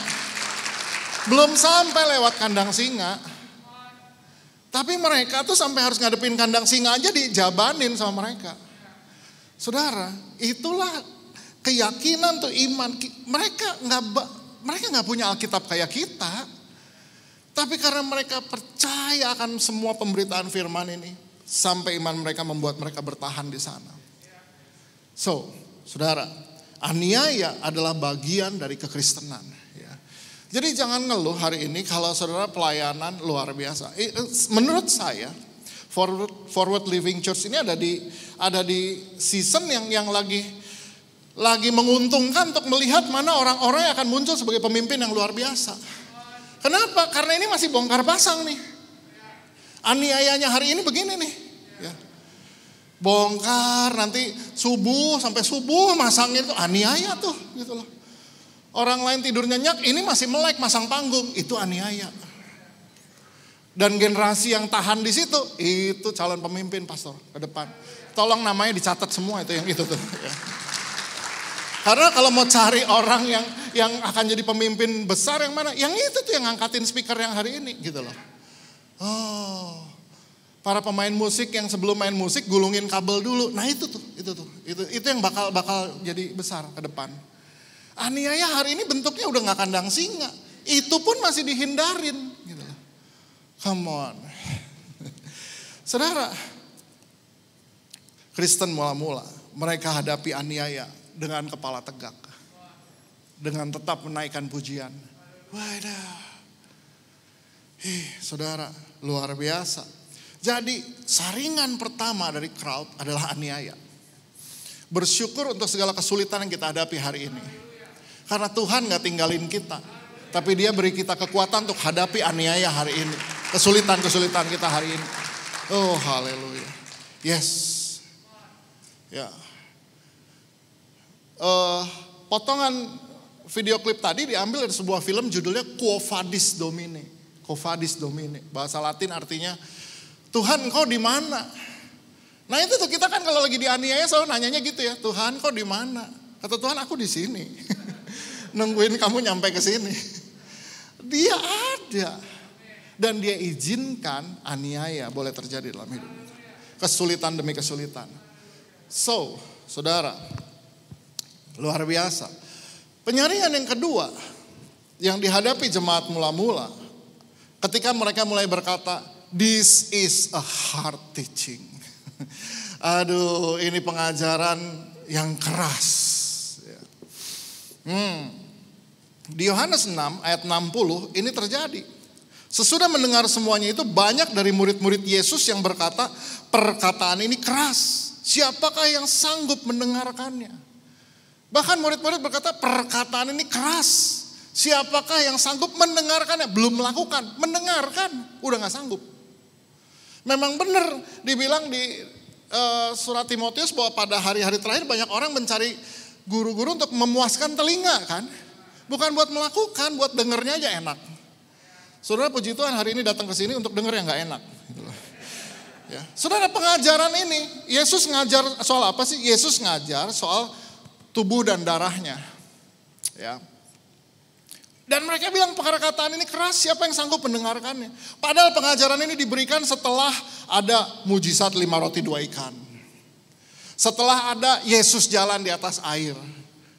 Belum sampai lewat kandang singa. Tapi mereka tuh sampai harus ngadepin kandang singa aja dijabanin sama mereka. Saudara, itulah keyakinan tuh iman. Mereka nggak punya Alkitab kayak kita. Tapi karena mereka percaya akan semua pemberitaan firman ini, sampai iman mereka membuat mereka bertahan di sana. So, saudara, aniaya adalah bagian dari kekristenan. Ya. Jadi jangan ngeluh hari ini kalau saudara pelayanan luar biasa. Menurut saya, Forward Living Church ini ada di season yang lagi menguntungkan untuk melihat mana orang-orang yang akan muncul sebagai pemimpin yang luar biasa. Kenapa? Karena ini masih bongkar pasang nih. Aniayanya hari ini begini nih. Ya. Bongkar nanti sampai subuh masangnya itu aniaya tuh gitu loh. Orang lain tidur nyenyak, ini masih melek masang panggung, itu aniaya. Dan generasi yang tahan di situ, itu calon pemimpin pastor ke depan. Tolong namanya dicatat semua itu yang itu tuh. Ya. Karena kalau mau cari orang yang akan jadi pemimpin besar yang mana, yang itu tuh yang ngangkatin speaker yang hari ini gitu loh. Oh. Para pemain musik yang sebelum main musik gulungin kabel dulu. Nah itu yang bakal jadi besar ke depan. Aniaya hari ini bentuknya udah nggak kandang singa. Itu pun masih dihindarin. Gitu. Come on. Saudara, Kristen mula-mula mereka hadapi aniaya dengan kepala tegak. Dengan tetap menaikkan pujian. Wadah. Saudara, luar biasa. Jadi saringan pertama dari crowd adalah aniaya. Bersyukur untuk segala kesulitan yang kita hadapi hari ini. Karena Tuhan gak tinggalin kita. Tapi Dia beri kita kekuatan untuk hadapi aniaya hari ini. Kesulitan-kesulitan kita hari ini. Oh haleluya. Yes. Ya. Potongan video klip tadi diambil dari sebuah film judulnya Quo Vadis Domine. Quo Vadis Domine. Bahasa Latin artinya Tuhan kau di mana? Nah itu tuh kita kan kalau lagi dianiaya selalu nanyanya gitu ya. Tuhan kau di mana? Kata Tuhan aku di sini. Nungguin kamu nyampe ke sini. Dia ada. Dan Dia izinkan aniaya boleh terjadi dalam hidup kita. Kesulitan demi kesulitan. So, saudara, luar biasa. Penyaringan yang kedua yang dihadapi jemaat mula-mula ketika mereka mulai berkata, this is a hard teaching. Aduh, ini pengajaran yang keras. Di Yohanes 6 ayat 60 ini terjadi. Sesudah mendengar semuanya itu banyak dari murid-murid Yesus yang berkata, perkataan ini keras. Siapakah yang sanggup mendengarkannya? Bahkan murid-murid berkata, perkataan ini keras. Siapakah yang sanggup mendengarkannya? Belum melakukan, mendengarkan, udah gak sanggup. Memang benar dibilang di surat Timotius bahwa pada hari-hari terakhir banyak orang mencari guru-guru untuk memuaskan telinga kan. Bukan buat melakukan, buat dengernya aja enak. Saudara puji Tuhan hari ini datang ke sini untuk denger yang gak enak. Ya. Saudara pengajaran ini, Yesus ngajar soal apa sih? Yesus ngajar soal tubuh dan darahnya. Ya. Dan mereka bilang perkataan ini keras, siapa yang sanggup mendengarkannya? Padahal pengajaran ini diberikan setelah ada mujizat 5 roti 2 ikan. Setelah ada Yesus jalan di atas air.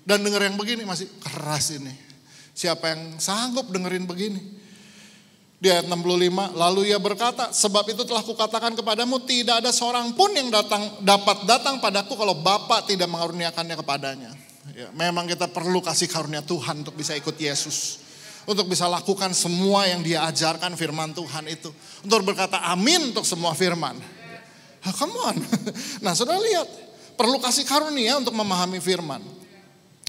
Dan denger yang begini masih keras ini. Siapa yang sanggup dengerin begini? Di ayat 65, lalu Ia berkata, sebab itu telah kukatakan kepadamu, tidak ada seorang pun yang dapat datang padaku kalau Bapa tidak mengaruniakannya kepadanya. Ya, memang kita perlu kasih karunia Tuhan untuk bisa ikut Yesus. Untuk bisa lakukan semua yang Dia ajarkan firman Tuhan itu. Untuk berkata amin untuk semua firman. Come on. Nah saudara lihat. Perlu kasih karunia untuk memahami firman.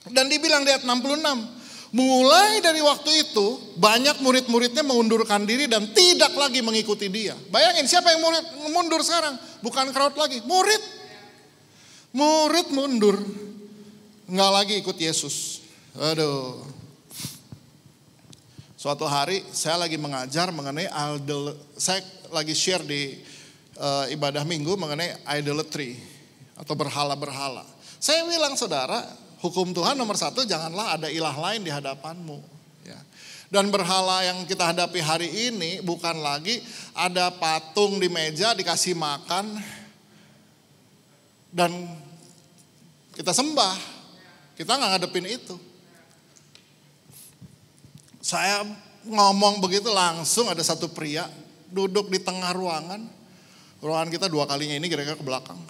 Dan dibilang di ayat 66. Mulai dari waktu itu banyak murid-muridnya mengundurkan diri dan tidak lagi mengikuti Dia. Bayangin siapa yang mundur sekarang? Bukan crowd lagi. Murid. Murid mundur. Nggak lagi ikut Yesus. Aduh. Suatu hari saya lagi mengajar mengenai saya lagi share di ibadah minggu mengenai idolatry atau berhala-berhala. Saya bilang saudara, hukum Tuhan nomor 1 janganlah ada ilah lain di hadapanmu. Ya. Dan berhala yang kita hadapi hari ini bukan lagi ada patung di meja dikasih makan dan kita sembah. Kita nggak ngadepin itu. Saya ngomong begitu langsung ada satu pria duduk di tengah ruangan. Ruangan kita 2 kalinya ini kira-kira ke belakang.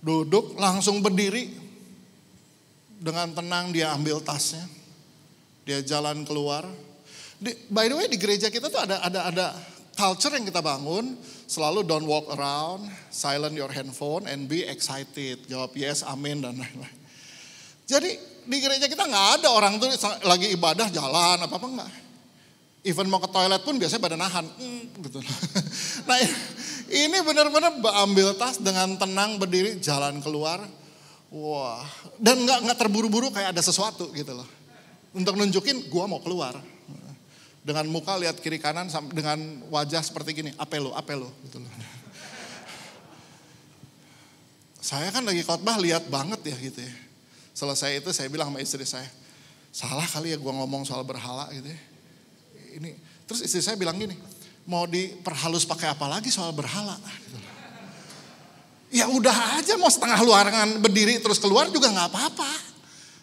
Duduk langsung berdiri. Dengan tenang dia ambil tasnya. Dia jalan keluar. By the way di gereja kita tuh ada culture yang kita bangun. Selalu don't walk around, silent your handphone and be excited. Jawab yes, amin dan lain-lain. Jadi di gereja kita nggak ada orang tuh lagi ibadah jalan apa-apa enggak. Even mau ke toilet pun biasanya pada nahan. Gitu. Nah ini benar-benar ambil tas dengan tenang berdiri jalan keluar. Wah, dan nggak terburu-buru kayak ada sesuatu gitu loh. Untuk nunjukin gua mau keluar. Dengan muka lihat kiri kanan dengan wajah seperti gini, apa lo gitu loh. Saya kan lagi khotbah lihat banget ya gitu ya. Selesai itu saya bilang sama istri saya, salah kali ya gua ngomong soal berhala gitu ya. Ini terus istri saya bilang gini, mau diperhalus pakai apa lagi soal berhala? Gitu. Ya udah aja mau setengah luarangan berdiri terus keluar juga nggak apa-apa.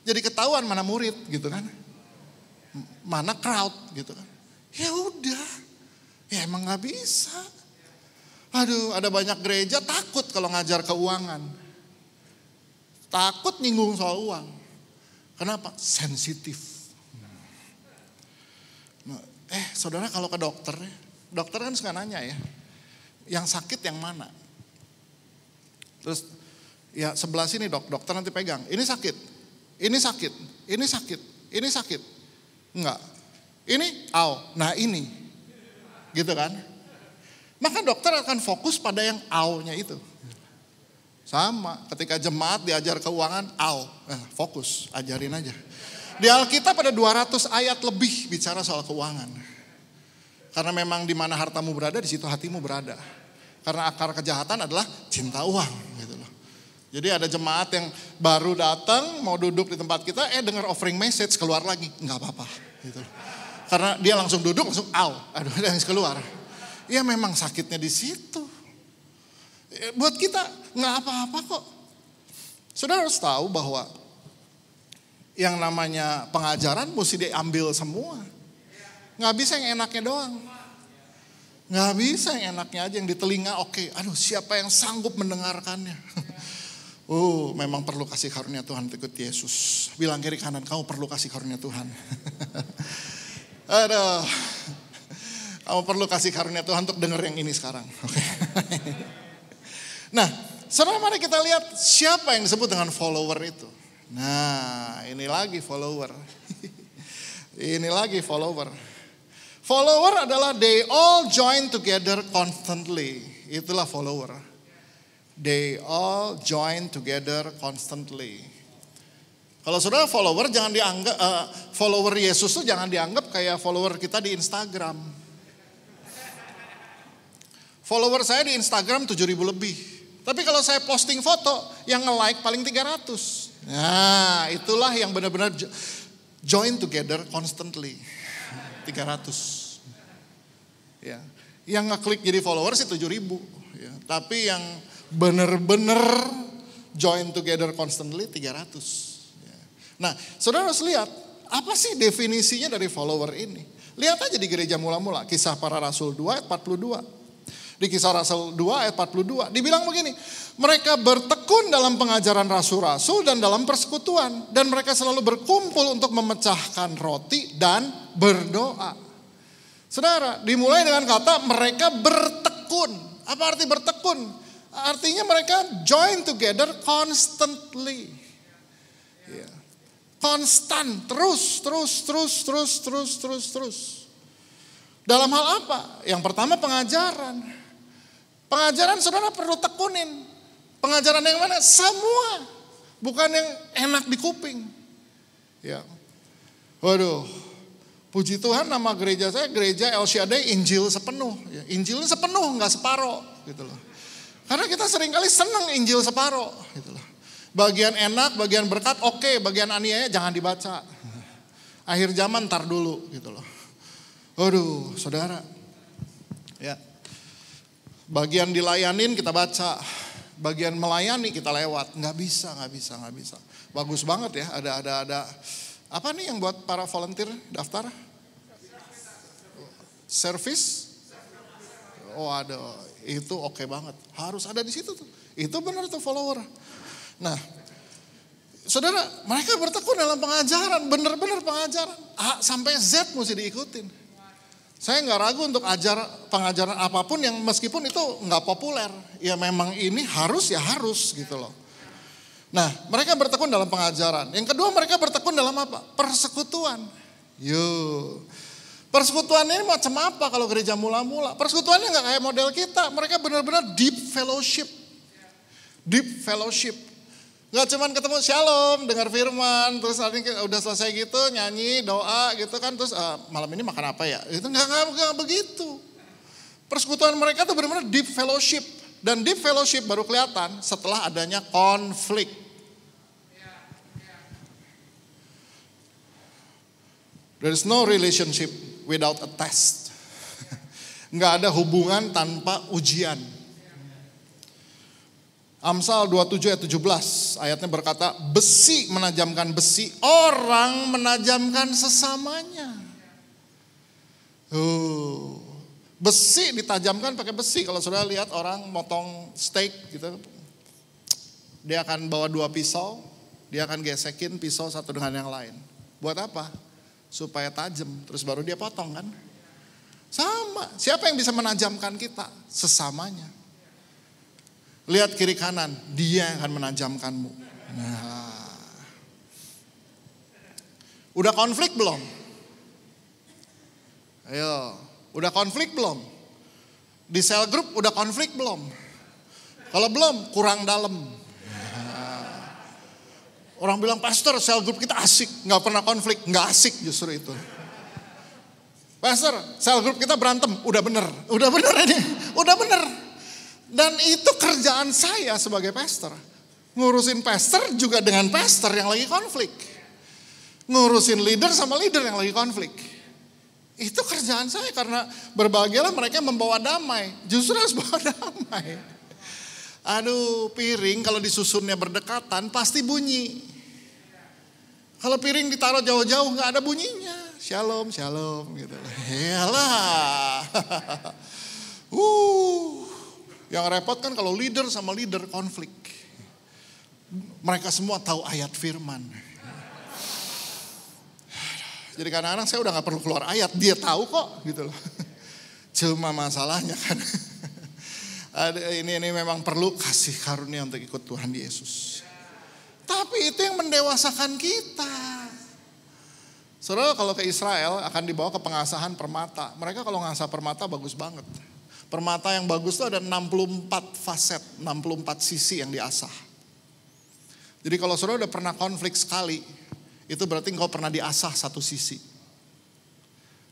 Jadi ketahuan mana murid gitu kan. Mana crowd gitu kan. Ya udah. Ya emang gak bisa. Aduh ada banyak gereja takut kalau ngajar keuangan. Takut nyinggung soal uang. Kenapa? Sensitif. Saudara kalau ke dokter kan suka nanya ya. Yang sakit yang mana? Terus ya sebelah sini dokter nanti pegang. Ini sakit, ini sakit, ini sakit, ini sakit. Enggak. Ini, nah ini. Gitu kan. Maka dokter akan fokus pada yang nya itu. Sama ketika jemaat diajar keuangan, fokus, ajarin aja. Di Alkitab ada 200 ayat lebih bicara soal keuangan. Karena memang di mana hartamu berada, di situ hatimu berada. Karena akar kejahatan adalah cinta uang. Gitu loh. Jadi ada jemaat yang baru datang, mau duduk di tempat kita, dengar offering message, keluar lagi. Enggak apa-apa. Gitu loh. Karena dia langsung duduk, langsung aduh dia harus keluar. Ya memang sakitnya di situ. Buat kita nggak apa-apa kok. Saudara harus tahu bahwa yang namanya pengajaran mesti diambil semua. Nggak bisa yang enaknya doang. Nggak bisa yang enaknya aja, yang di telinga oke. Aduh siapa yang sanggup mendengarkannya. Memang perlu kasih karunia Tuhan ikut Yesus. Bilang kiri kanan, kamu perlu kasih karunia Tuhan. Aduh, kamu perlu kasih karunia Tuhan untuk denger yang ini sekarang. Okay. Nah, saudara mari kita lihat siapa yang disebut dengan follower itu. Nah, ini lagi follower. Ini lagi follower. Follower adalah they all join together constantly. Itulah follower. They all join together constantly. Kalau saudara follower jangan dianggap follower Yesus tuh jangan dianggap kayak follower kita di Instagram. Follower saya di Instagram 7.000 lebih. Tapi kalau saya posting foto yang nge-like paling 300. Nah, itulah yang benar-benar join together constantly. 300. Ya. Yang ngeklik jadi follower sih 7.000. Ya. Tapi yang benar-benar join together constantly 300. Nah, saudara harus lihat, apa sih definisinya dari follower ini? Lihat aja di gereja mula-mula, Kisah Para Rasul 2 ayat 42. Di Kisah Rasul 2 ayat 42, dibilang begini, mereka bertekun dalam pengajaran rasul-rasul dan dalam persekutuan. Dan mereka selalu berkumpul untuk memecahkan roti dan berdoa. Saudara, dimulai dengan kata mereka bertekun. Apa arti bertekun? Artinya mereka join together constantly. Ya. Konstan, terus. Dalam hal apa? Yang pertama pengajaran. Pengajaran saudara perlu tekunin. Pengajaran yang mana? Semua. Bukan yang enak di kuping. Ya. Waduh. Puji Tuhan nama gereja saya, gereja El Shaddai Injil sepenuh. Ya, Injilnya sepenuh, gak separoh. Gitu loh. Karena kita seringkali senang Injil separoh. Gitu loh. Bagian enak, bagian berkat oke, bagian aniaya jangan dibaca. Akhir zaman ntar dulu gitu loh. Waduh saudara. Ya. Bagian dilayanin kita baca. Bagian melayani kita lewat. Nggak bisa. Bagus banget ya, ada. Apa nih yang buat para volunteer daftar? Service? Oh ada, itu oke banget. Harus ada di situ tuh. Itu benar tuh follower. Nah, Saudara, mereka bertekun dalam pengajaran, benar-benar pengajaran. A sampai Z mesti diikutin. Saya nggak ragu untuk pengajaran apapun yang meskipun itu nggak populer. Ya memang ini harus ya harus gitu loh. Nah, mereka bertekun dalam pengajaran. Yang kedua, mereka bertekun dalam apa? Persekutuan. Persekutuan ini macam apa kalau gereja mula-mula? Persekutuannya nggak kayak model kita. Mereka benar-benar deep fellowship. Deep fellowship. Gak cuman ketemu shalom, dengar firman, terus nanti udah selesai gitu nyanyi, doa gitu kan, terus malam ini makan apa ya? Itu gak begitu. Persekutuan mereka tuh benar-benar deep fellowship. Dan deep fellowship baru kelihatan setelah adanya konflik. There is no relationship without a test. Gak ada hubungan tanpa ujian. Amsal 27 ayat 17 ayatnya berkata, besi menajamkan besi, orang menajamkan sesamanya. Besi ditajamkan pakai besi. Kalau saudara lihat orang motong steak gitu, dia akan bawa 2 pisau, dia akan gesekin pisau satu dengan yang lain. Buat apa? Supaya tajam, terus baru dia potong kan. Sama, siapa yang bisa menajamkan kita? Sesamanya. Lihat kiri kanan, dia akan menajamkanmu. Nah. Udah konflik belum? Ayo, udah konflik belum? Di sel grup udah konflik belum? Kalau belum, kurang dalam. Nah. Orang bilang, pastor sel grup kita asik, gak pernah konflik. Gak asik justru itu. Pastor, sel grup kita berantem, udah bener ini, udah bener. Dan itu kerjaan saya sebagai pastor. Ngurusin pastor juga dengan pastor yang lagi konflik. Ngurusin leader sama leader yang lagi konflik. Itu kerjaan saya karena berbahagialah mereka membawa damai. Justru harus bawa damai. Aduh, piring kalau disusunnya berdekatan pasti bunyi. Kalau piring ditaruh jauh-jauh gak ada bunyinya. Shalom, shalom gitu. Yalah. Yang repot kan kalau leader sama leader konflik. Mereka semua tahu ayat firman. Jadi kadang-kadang saya udah gak perlu keluar ayat, dia tahu kok gitu loh. Cuma masalahnya kan. Ini memang perlu kasih karunia untuk ikut Tuhan Yesus. Tapi itu yang mendewasakan kita. Saudara kalau ke Israel akan dibawa ke pengasahan permata. Mereka kalau ngasah permata bagus banget. Permata yang bagus itu ada 64 faset, 64 sisi yang diasah. Jadi kalau saudara udah pernah konflik sekali, itu berarti engkau pernah diasah satu sisi.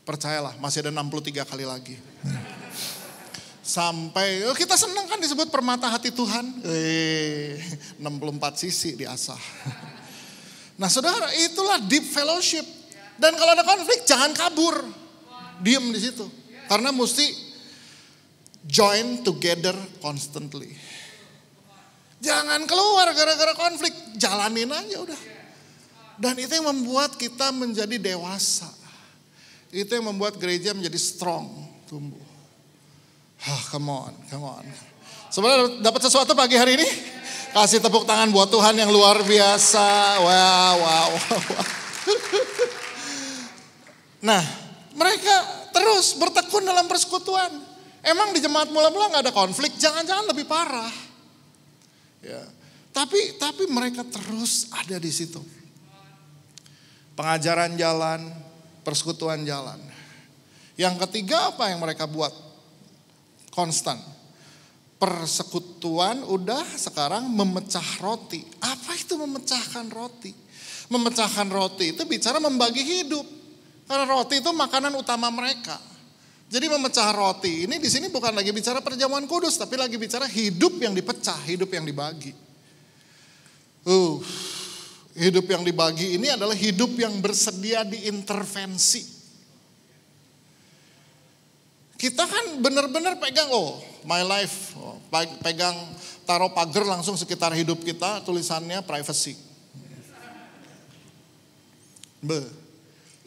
Percayalah, masih ada 63 kali lagi. Sampai, kita senang kan disebut permata hati Tuhan. 64 sisi diasah. Nah saudara, itulah deep fellowship. Dan kalau ada konflik, jangan kabur. Diam di situ. Karena mesti join together constantly. Jangan keluar gara-gara konflik, jalanin aja udah. Dan itu yang membuat kita menjadi dewasa. Itu yang membuat gereja menjadi strong, tumbuh. Come on. Sebenarnya dapat sesuatu pagi hari ini? Kasih tepuk tangan buat Tuhan yang luar biasa. Wow. Nah, mereka terus bertekun dalam persekutuan. Emang di jemaat mula-mula gak ada konflik, jangan-jangan lebih parah. Ya. Tapi mereka terus ada di situ. Pengajaran jalan, persekutuan jalan. Yang ketiga apa yang mereka buat? Konstan. Persekutuan udah, sekarang memecah roti. Apa itu memecahkan roti? Memecahkan roti itu bicara membagi hidup. Karena roti itu makanan utama mereka. Jadi memecah roti ini di sini bukan lagi bicara perjamuan kudus, tapi lagi bicara hidup yang dipecah, hidup yang dibagi. Hidup yang dibagi ini adalah hidup yang bersedia diintervensi. Kita kan benar-benar pegang, my life, pegang taruh pagar langsung sekitar hidup kita, tulisannya privacy.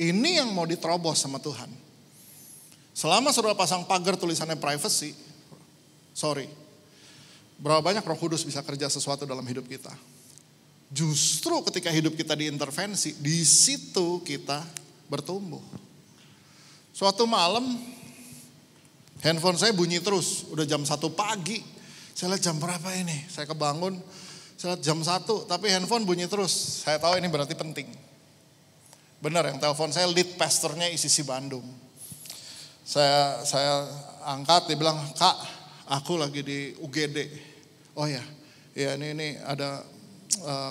Ini yang mau diterobos sama Tuhan. Selama saudara pasang pagar tulisannya privacy, berapa banyak Roh Kudus bisa kerja sesuatu dalam hidup kita? Justru ketika hidup kita diintervensi, di situ kita bertumbuh. Suatu malam, handphone saya bunyi terus, udah jam 1 pagi. Saya lihat jam berapa ini, saya kebangun, saya lihat jam 1, tapi handphone bunyi terus. Saya tahu ini berarti penting. Benar, yang telepon saya lead pastornya ICC Bandung. Saya angkat, dia bilang, "Kak, aku lagi di UGD." "Oh ya, ini ada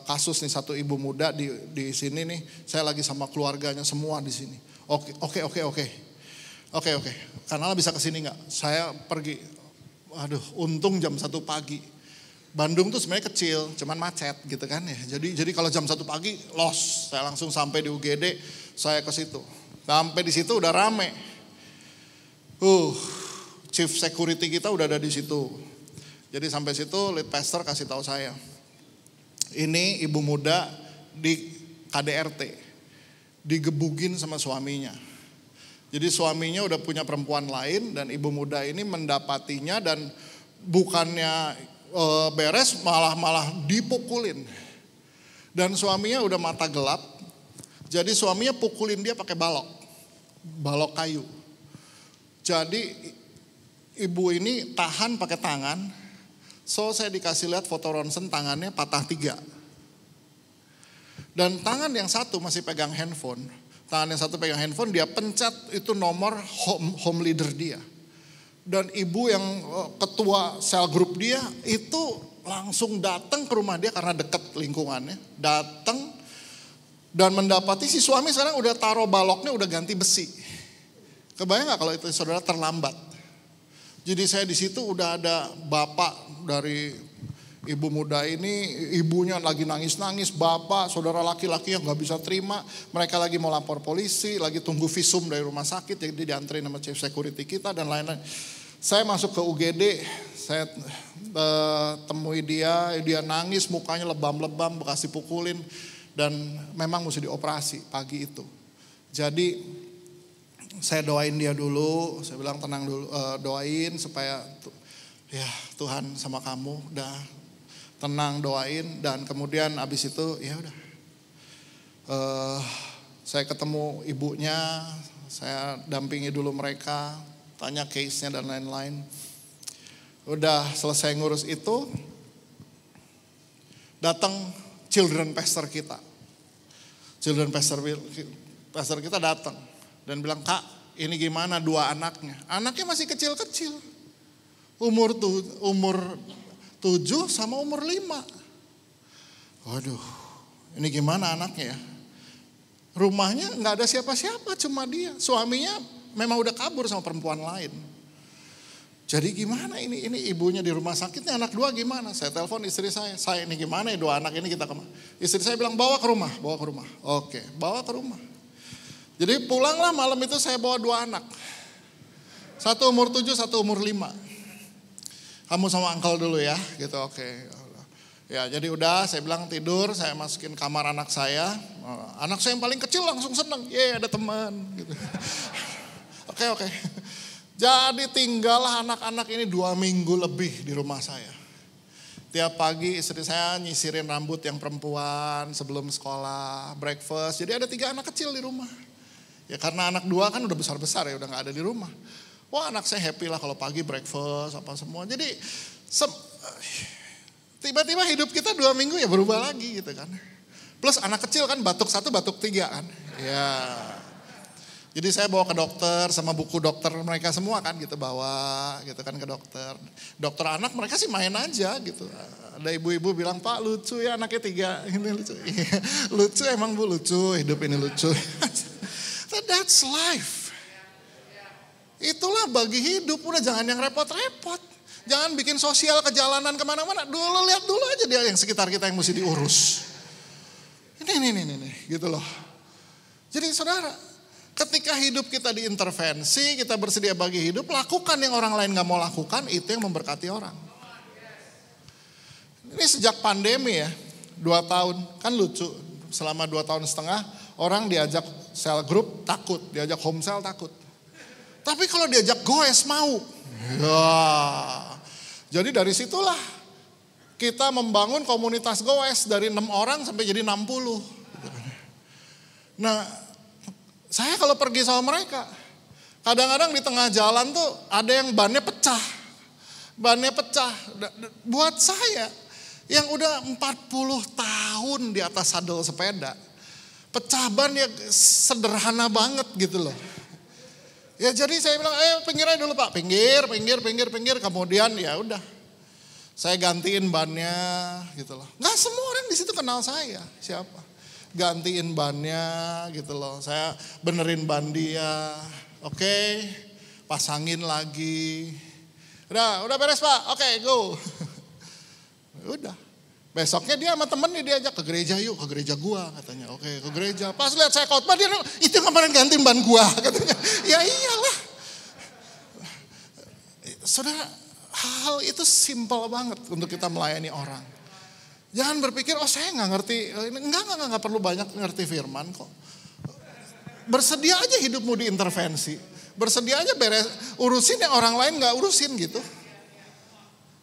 kasus nih, satu ibu muda di sini nih. Saya lagi sama keluarganya semua di sini." Oke. Karena bisa ke sini nggak? Saya pergi. Aduh, untung jam 1 pagi. Bandung tuh sebenarnya kecil, cuman macet gitu kan ya. Jadi kalau jam 1 pagi lost, saya langsung sampai di UGD, saya ke situ. Sampai di situ udah rame. Chief security kita udah ada di situ. Jadi sampai situ lead pastor kasih tahu saya. Ini ibu muda di KDRT, digebugin sama suaminya. Jadi suaminya udah punya perempuan lain dan ibu muda ini mendapatinya dan bukannya beres malah dipukulin. Dan suaminya udah mata gelap, jadi suaminya pukulin dia pakai balok kayu. Jadi ibu ini tahan pakai tangan, so saya dikasih lihat foto ronsen tangannya patah 3. Dan tangan yang satu masih pegang handphone, dia pencet itu nomor home leader dia. Dan ibu yang ketua sel grup dia itu langsung datang ke rumah dia karena dekat lingkungannya. Datang dan mendapati si suami sekarang udah taruh baloknya, udah ganti besi. Kebayang gak kalau itu saudara terlambat? Jadi saya di situ udah ada bapak dari ibu muda ini, ibunya lagi nangis-nangis, bapak, saudara laki-laki yang gak bisa terima. Mereka lagi mau lapor polisi, lagi tunggu visum dari rumah sakit, jadi dianterin sama chief security kita dan lain-lain. Saya masuk ke UGD, saya temui dia nangis, mukanya lebam-lebam, bekas dipukulin, dan memang mesti dioperasi pagi itu. Jadi saya doain dia dulu, saya bilang tenang dulu, doain supaya ya Tuhan sama kamu, udah tenang, doain. Dan kemudian abis itu ya udah, saya ketemu ibunya, saya dampingi dulu mereka, tanya case-nya dan lain-lain. Udah selesai ngurus itu, datang children pastor kita. Children pastor kita datang dan bilang, "Kak, ini gimana 2 anaknya?" Anaknya masih kecil-kecil. Umur 7 sama umur 5. Waduh, ini gimana anaknya ya? Rumahnya nggak ada siapa-siapa, cuma dia. Suaminya memang udah kabur sama perempuan lain. Jadi gimana ini ibunya di rumah sakitnya, anak 2 gimana? Saya telepon istri saya ini gimana ya 2 anak ini kita kemana? Istri saya bilang bawa ke rumah. Oke, bawa ke rumah. Jadi pulanglah malam itu saya bawa 2 anak. Satu umur 7, satu umur 5. Kamu sama uncle dulu ya, gitu, oke. Ya jadi udah, saya bilang tidur, saya masukin kamar anak saya. Anak saya yang paling kecil langsung seneng, ada teman gitu. Oke. Jadi tinggallah anak-anak ini 2 minggu lebih di rumah saya. Tiap pagi istri saya nyisirin rambut yang perempuan sebelum sekolah, breakfast. Jadi ada 3 anak kecil di rumah. Ya karena anak 2 kan udah besar-besar ya, udah gak ada di rumah. Wah anak saya happy lah kalau pagi breakfast apa semua. Jadi tiba-tiba hidup kita 2 minggu ya berubah lagi gitu kan. Plus anak kecil kan batuk 1, batuk 3 kan. Ya. Jadi saya bawa ke dokter sama buku dokter mereka semua kan gitu, bawa gitu kan ke dokter. Dokter anak mereka sih main aja gitu. Ada ibu-ibu bilang, "Pak lucu ya anaknya 3." Ini lucu. Lucu emang Bu, lucu, hidup ini lucu. That's life. Itulah bagi hidup, udah jangan yang repot-repot. Jangan bikin sosial ke jalanan kemana-mana. Dulu lihat dulu aja dia yang sekitar kita yang mesti diurus. Ini gitu loh. Jadi saudara, ketika hidup kita diintervensi, kita bersedia bagi hidup, lakukan yang orang lain gak mau lakukan, itu yang memberkati orang. Ini sejak pandemi ya, 2 tahun, kan lucu. Selama 2 tahun setengah, orang diajak sel group takut, diajak home cell takut. Tapi kalau diajak goes mau. Ya. Jadi dari situlah Kita membangun komunitas goes dari 6 orang sampai jadi 60. Nah, saya kalau pergi sama mereka, kadang-kadang di tengah jalan tuh ada yang bannya pecah. Bannya pecah. Buat saya yang udah 40 tahun di atas sadel sepeda, pecah ban ya sederhana banget gitu loh. Ya jadi saya bilang, pinggir aja dulu Pak, pinggir. Kemudian ya udah, saya gantiin bannya gitu loh. Nggak semua orang di situ kenal saya, siapa? Gantiin bannya gitu loh. Saya benerin ban dia, oke, pasangin lagi. Udah beres Pak, oke go. Udah. Besoknya dia sama temennya diajak ke gereja yuk, ke gereja gua katanya. Oke, ke gereja. Pas lihat saya khotbah dia, itu yang kemarin gantiin ban gua katanya. Ya iyalah. Saudara, hal itu simpel banget untuk kita melayani orang. Jangan berpikir, saya nggak ngerti. Enggak perlu banyak ngerti firman kok. Bersedia aja hidupmu diintervensi. Bersedia aja urusin yang orang lain nggak urusin gitu.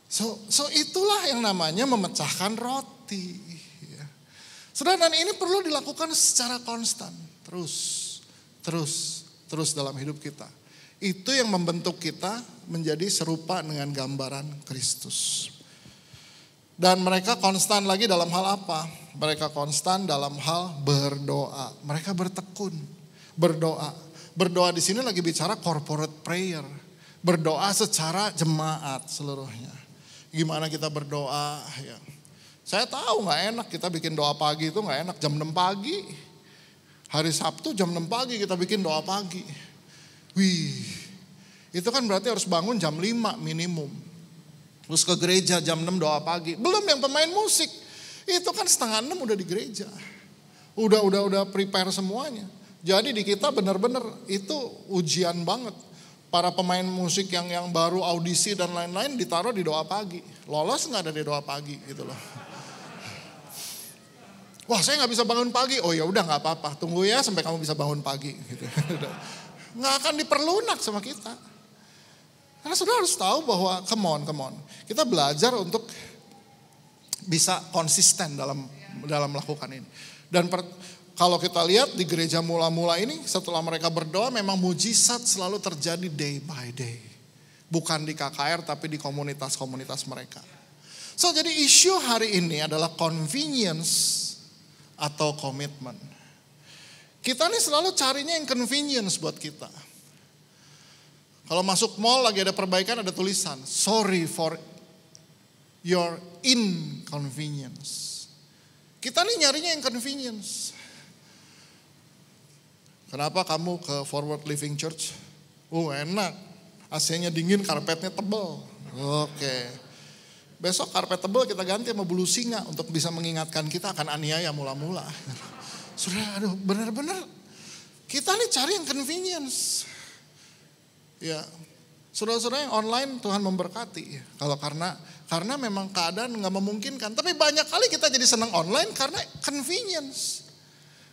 So itulah yang namanya memecahkan roti. Ya. Saudara, dan ini perlu dilakukan secara konstan. Terus dalam hidup kita. Itu yang membentuk kita menjadi serupa dengan gambaran Kristus. Dan mereka konstan lagi dalam hal apa? Mereka konstan dalam hal berdoa. Mereka bertekun, berdoa. Berdoa di sini lagi bicara corporate prayer. Berdoa secara jemaat seluruhnya. Gimana kita berdoa ya. Saya tahu gak enak kita bikin doa pagi itu gak enak. Jam 6 pagi. Hari Sabtu jam 6 pagi kita bikin doa pagi. Wih. Itu kan berarti harus bangun jam 5 minimum. Terus ke gereja jam 6 doa pagi. Belum yang pemain musik. Itu kan setengah 6 udah di gereja. Udah prepare semuanya. Jadi di kita benar-benar itu ujian banget. Para pemain musik yang baru audisi dan lain-lain ditaruh di doa pagi. Lolos nggak ada di doa pagi gitu loh. Wah saya nggak bisa bangun pagi. Oh ya udah nggak apa-apa. Tunggu ya sampai kamu bisa bangun pagi. Gitu. Nggak akan diperlunak sama kita. Karena saudara harus tahu bahwa come on. Kita belajar untuk bisa konsisten dalam melakukan ini. Dan kalau kita lihat di gereja mula-mula ini setelah mereka berdoa memang mujizat selalu terjadi day by day. Bukan di KKR tapi di komunitas-komunitas mereka. So jadi isu hari ini adalah convenience atau komitmen. Kita nih selalu carinya yang convenience buat kita. Kalau masuk mall lagi ada perbaikan ada tulisan, sorry for your inconvenience. Kita nih nyarinya yang convenience. Kenapa kamu ke Forward Living Church? Enak. AC-nya dingin, karpetnya tebal. Oke. Besok karpet tebal kita ganti sama bulu singa untuk bisa mengingatkan kita akan aniaya mula-mula. Saudara, benar-benar kita nih cari yang convenience. Ya, saudara-saudara yang online Tuhan memberkati. Kalau karena memang keadaan nggak memungkinkan. Tapi banyak kali kita jadi senang online karena convenience.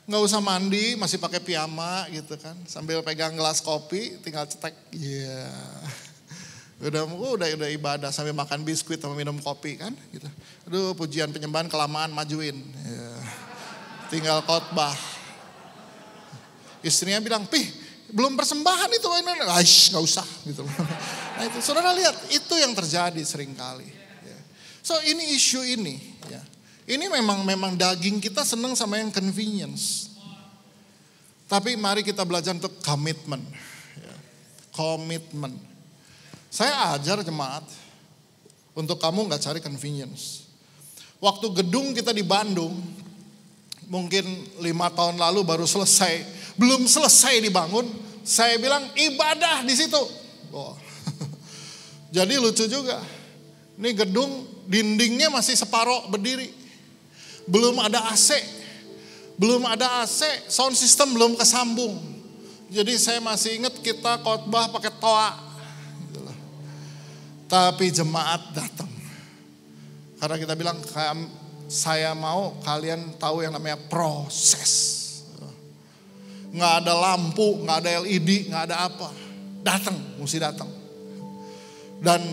Nggak usah mandi, masih pakai piyama gitu kan. Sambil pegang gelas kopi, tinggal cetek. Iya. Udah ibadah sambil makan biskuit sama minum kopi kan. Gitu. Aduh pujian penyembahan kelamaan majuin. Ya. Tinggal khotbah. Istrinya bilang, belum persembahan itu. Nggak usah gitu. Nah itu, saudara lihat, itu yang terjadi seringkali. Ya. So ini isu ini. Ya. Ini memang daging kita senang sama yang convenience. Tapi mari kita belajar untuk komitmen. Ya. Komitmen. Saya ajar jemaat. Untuk kamu gak cari convenience. Waktu gedung kita di Bandung. Mungkin 5 tahun lalu baru selesai. Belum selesai dibangun. Saya bilang ibadah di situ. Oh. Jadi lucu juga. Ini gedung dindingnya masih separoh berdiri. Belum ada AC, sound system belum kesambung. Jadi saya masih ingat kita khotbah pakai toa. Gitu. Tapi jemaat datang. Karena kita bilang, saya mau kalian tahu yang namanya proses. Nggak ada lampu, nggak ada LED, nggak ada apa. Mesti datang. Dan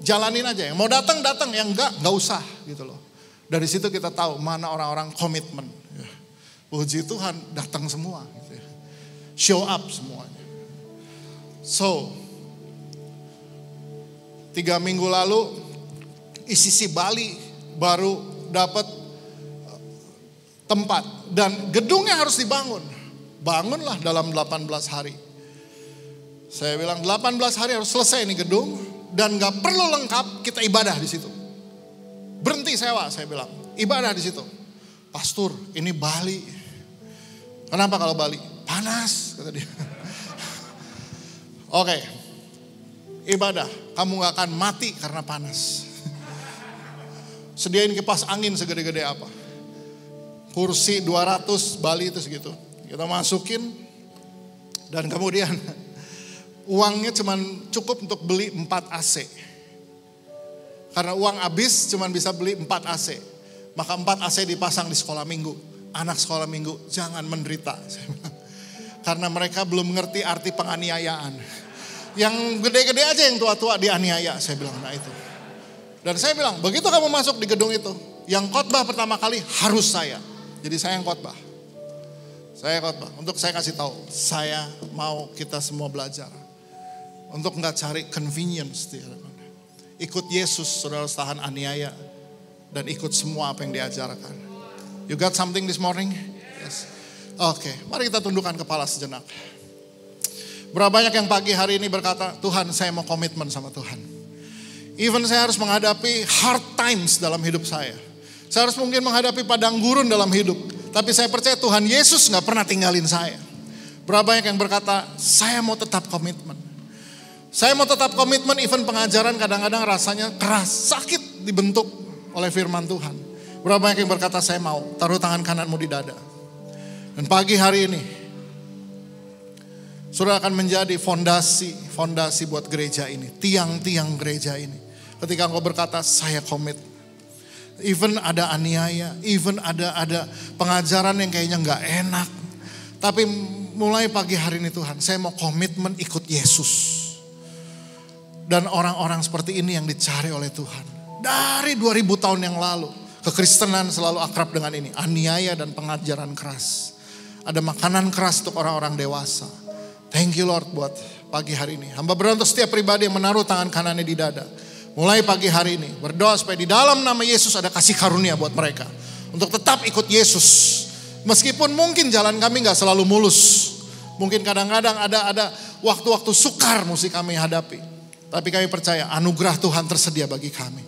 jalanin aja. Yang mau datang, yang enggak usah gitu loh. Dari situ kita tahu mana orang-orang komitmen. Ya. Puji Tuhan, datang semua. Gitu ya. Show up semuanya. So, 3 minggu lalu, ICC Bali baru dapat tempat. Dan gedungnya harus dibangun. Bangunlah dalam 18 hari. Saya bilang 18 hari harus selesai ini gedung. Dan gak perlu lengkap, kita ibadah di situ. Berhenti sewa, saya bilang. Ibadah di situ. Pastor, ini Bali. Kenapa kalau Bali? Panas, kata dia. Oke. Ibadah, kamu gak akan mati karena panas. Sediain kipas angin segede-gede apa. Kursi 200 Bali itu segitu. Kita masukin. Dan kemudian uangnya cuma cukup untuk beli 4 AC. Karena uang habis cuma bisa beli 4 AC. Maka 4 AC dipasang di sekolah minggu. Anak sekolah minggu jangan menderita. Karena mereka belum mengerti arti penganiayaan. Yang gede-gede aja yang tua-tua dianiaya. Saya bilang, nah itu. Dan saya bilang, begitu kamu masuk di gedung itu. Yang khotbah pertama kali harus saya. Jadi saya yang khotbah. Saya khotbah. Untuk saya kasih tahu, saya mau kita semua belajar. Untuk nggak cari convenience. Ikut Yesus, saudara tahan aniaya. Dan ikut semua apa yang diajarkan. You got something this morning? Yes. Oke, mari kita tundukkan kepala sejenak. Berapa banyak yang pagi hari ini berkata, Tuhan saya mau komitmen sama Tuhan. Even saya harus menghadapi hard times dalam hidup saya. Saya harus mungkin menghadapi padang gurun dalam hidup. Tapi saya percaya Tuhan Yesus gak pernah tinggalin saya. Berapa banyak yang berkata, saya mau tetap komitmen. Saya mau tetap komitmen, even pengajaran kadang-kadang rasanya keras, sakit dibentuk oleh firman Tuhan. Berapa banyak yang berkata, saya mau, taruh tangan kananmu di dada. Dan pagi hari ini, saudara akan menjadi fondasi buat gereja ini. Tiang-tiang gereja ini. Ketika engkau berkata, saya komit. Even ada aniaya, even ada pengajaran yang kayaknya gak enak. Tapi mulai pagi hari ini Tuhan, saya mau komitmen ikut Yesus. Dan orang-orang seperti ini yang dicari oleh Tuhan. Dari 2000 tahun yang lalu, kekristenan selalu akrab dengan ini. Aniaya dan pengajaran keras. Ada makanan keras untuk orang-orang dewasa. Thank you Lord buat pagi hari ini. Hamba berdoa untuk setiap pribadi yang menaruh tangan kanannya di dada. Mulai pagi hari ini berdoa supaya di dalam nama Yesus ada kasih karunia buat mereka. Untuk tetap ikut Yesus. Meskipun mungkin jalan kami gak selalu mulus. Mungkin kadang-kadang ada waktu-waktu sukar mesti kami hadapi. Tapi kami percaya anugerah Tuhan tersedia bagi kami.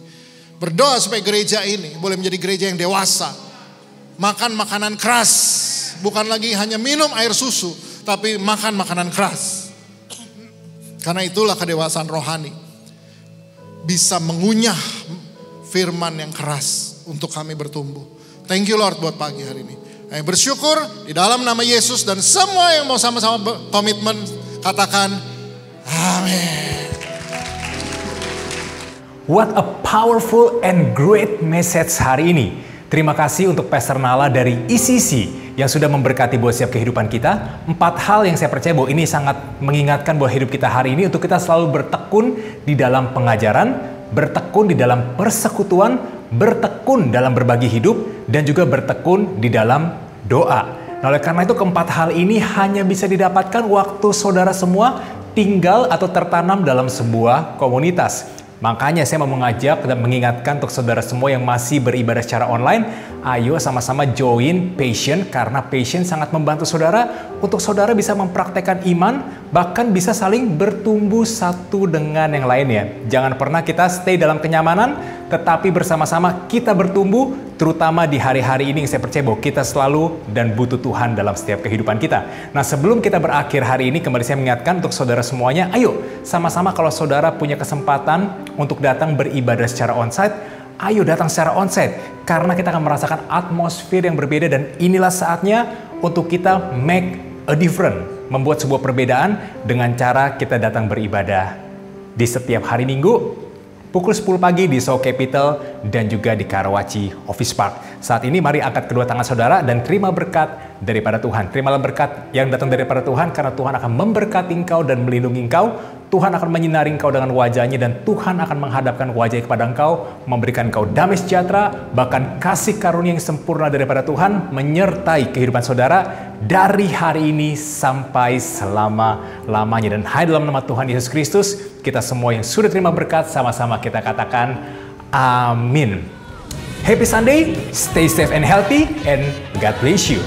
Berdoa supaya gereja ini boleh menjadi gereja yang dewasa. Makan makanan keras. Bukan lagi hanya minum air susu. Tapi makan makanan keras. Karena itulah kedewasaan rohani. Bisa mengunyah firman yang keras untuk kami bertumbuh. Thank you Lord buat pagi hari ini. Kami bersyukur di dalam nama Yesus dan semua yang mau sama-sama komitmen katakan amin. What a powerful and great message hari ini. Terima kasih untuk Pastor Nala dari ICC yang sudah memberkati buat setiap kehidupan kita. 4 hal yang saya percaya bahwa ini sangat mengingatkan bahwa hidup kita hari ini untuk kita selalu bertekun di dalam pengajaran, bertekun di dalam persekutuan, bertekun dalam berbagi hidup, dan juga bertekun di dalam doa. Nah, oleh karena itu keempat hal ini hanya bisa didapatkan waktu saudara semua tinggal atau tertanam dalam sebuah komunitas. Makanya saya mau mengajak dan mengingatkan untuk saudara semua yang masih beribadah secara online, ayo sama-sama join Passion karena Passion sangat membantu saudara untuk saudara bisa mempraktekkan iman, bahkan bisa saling bertumbuh satu dengan yang lainnya. Jangan pernah kita stay dalam kenyamanan, tetapi bersama-sama kita bertumbuh, terutama di hari-hari ini yang saya percaya bahwa kita selalu dan butuh Tuhan dalam setiap kehidupan kita. Nah, sebelum kita berakhir hari ini, kembali saya mengingatkan untuk saudara semuanya, ayo sama-sama kalau saudara punya kesempatan untuk datang beribadah secara onsite, ayo datang secara onsite karena kita akan merasakan atmosfer yang berbeda dan inilah saatnya untuk kita make a difference, membuat sebuah perbedaan dengan cara kita datang beribadah di setiap hari Minggu pukul 10 pagi di Seoul Capital dan juga di Karawaci Office Park. Saat ini mari angkat kedua tangan saudara dan terima berkat daripada Tuhan. Terimalah berkat yang datang daripada Tuhan karena Tuhan akan memberkati engkau dan melindungi engkau. Tuhan akan menyinari engkau dengan wajahnya dan Tuhan akan menghadapkan wajahnya kepada engkau, memberikan engkau damai sejahtera, bahkan kasih karunia yang sempurna daripada Tuhan menyertai kehidupan saudara dari hari ini sampai selama-lamanya. Dan hai dalam nama Tuhan Yesus Kristus, kita semua yang sudah terima berkat sama-sama kita katakan amin. Happy Sunday, stay safe and healthy, and God bless you.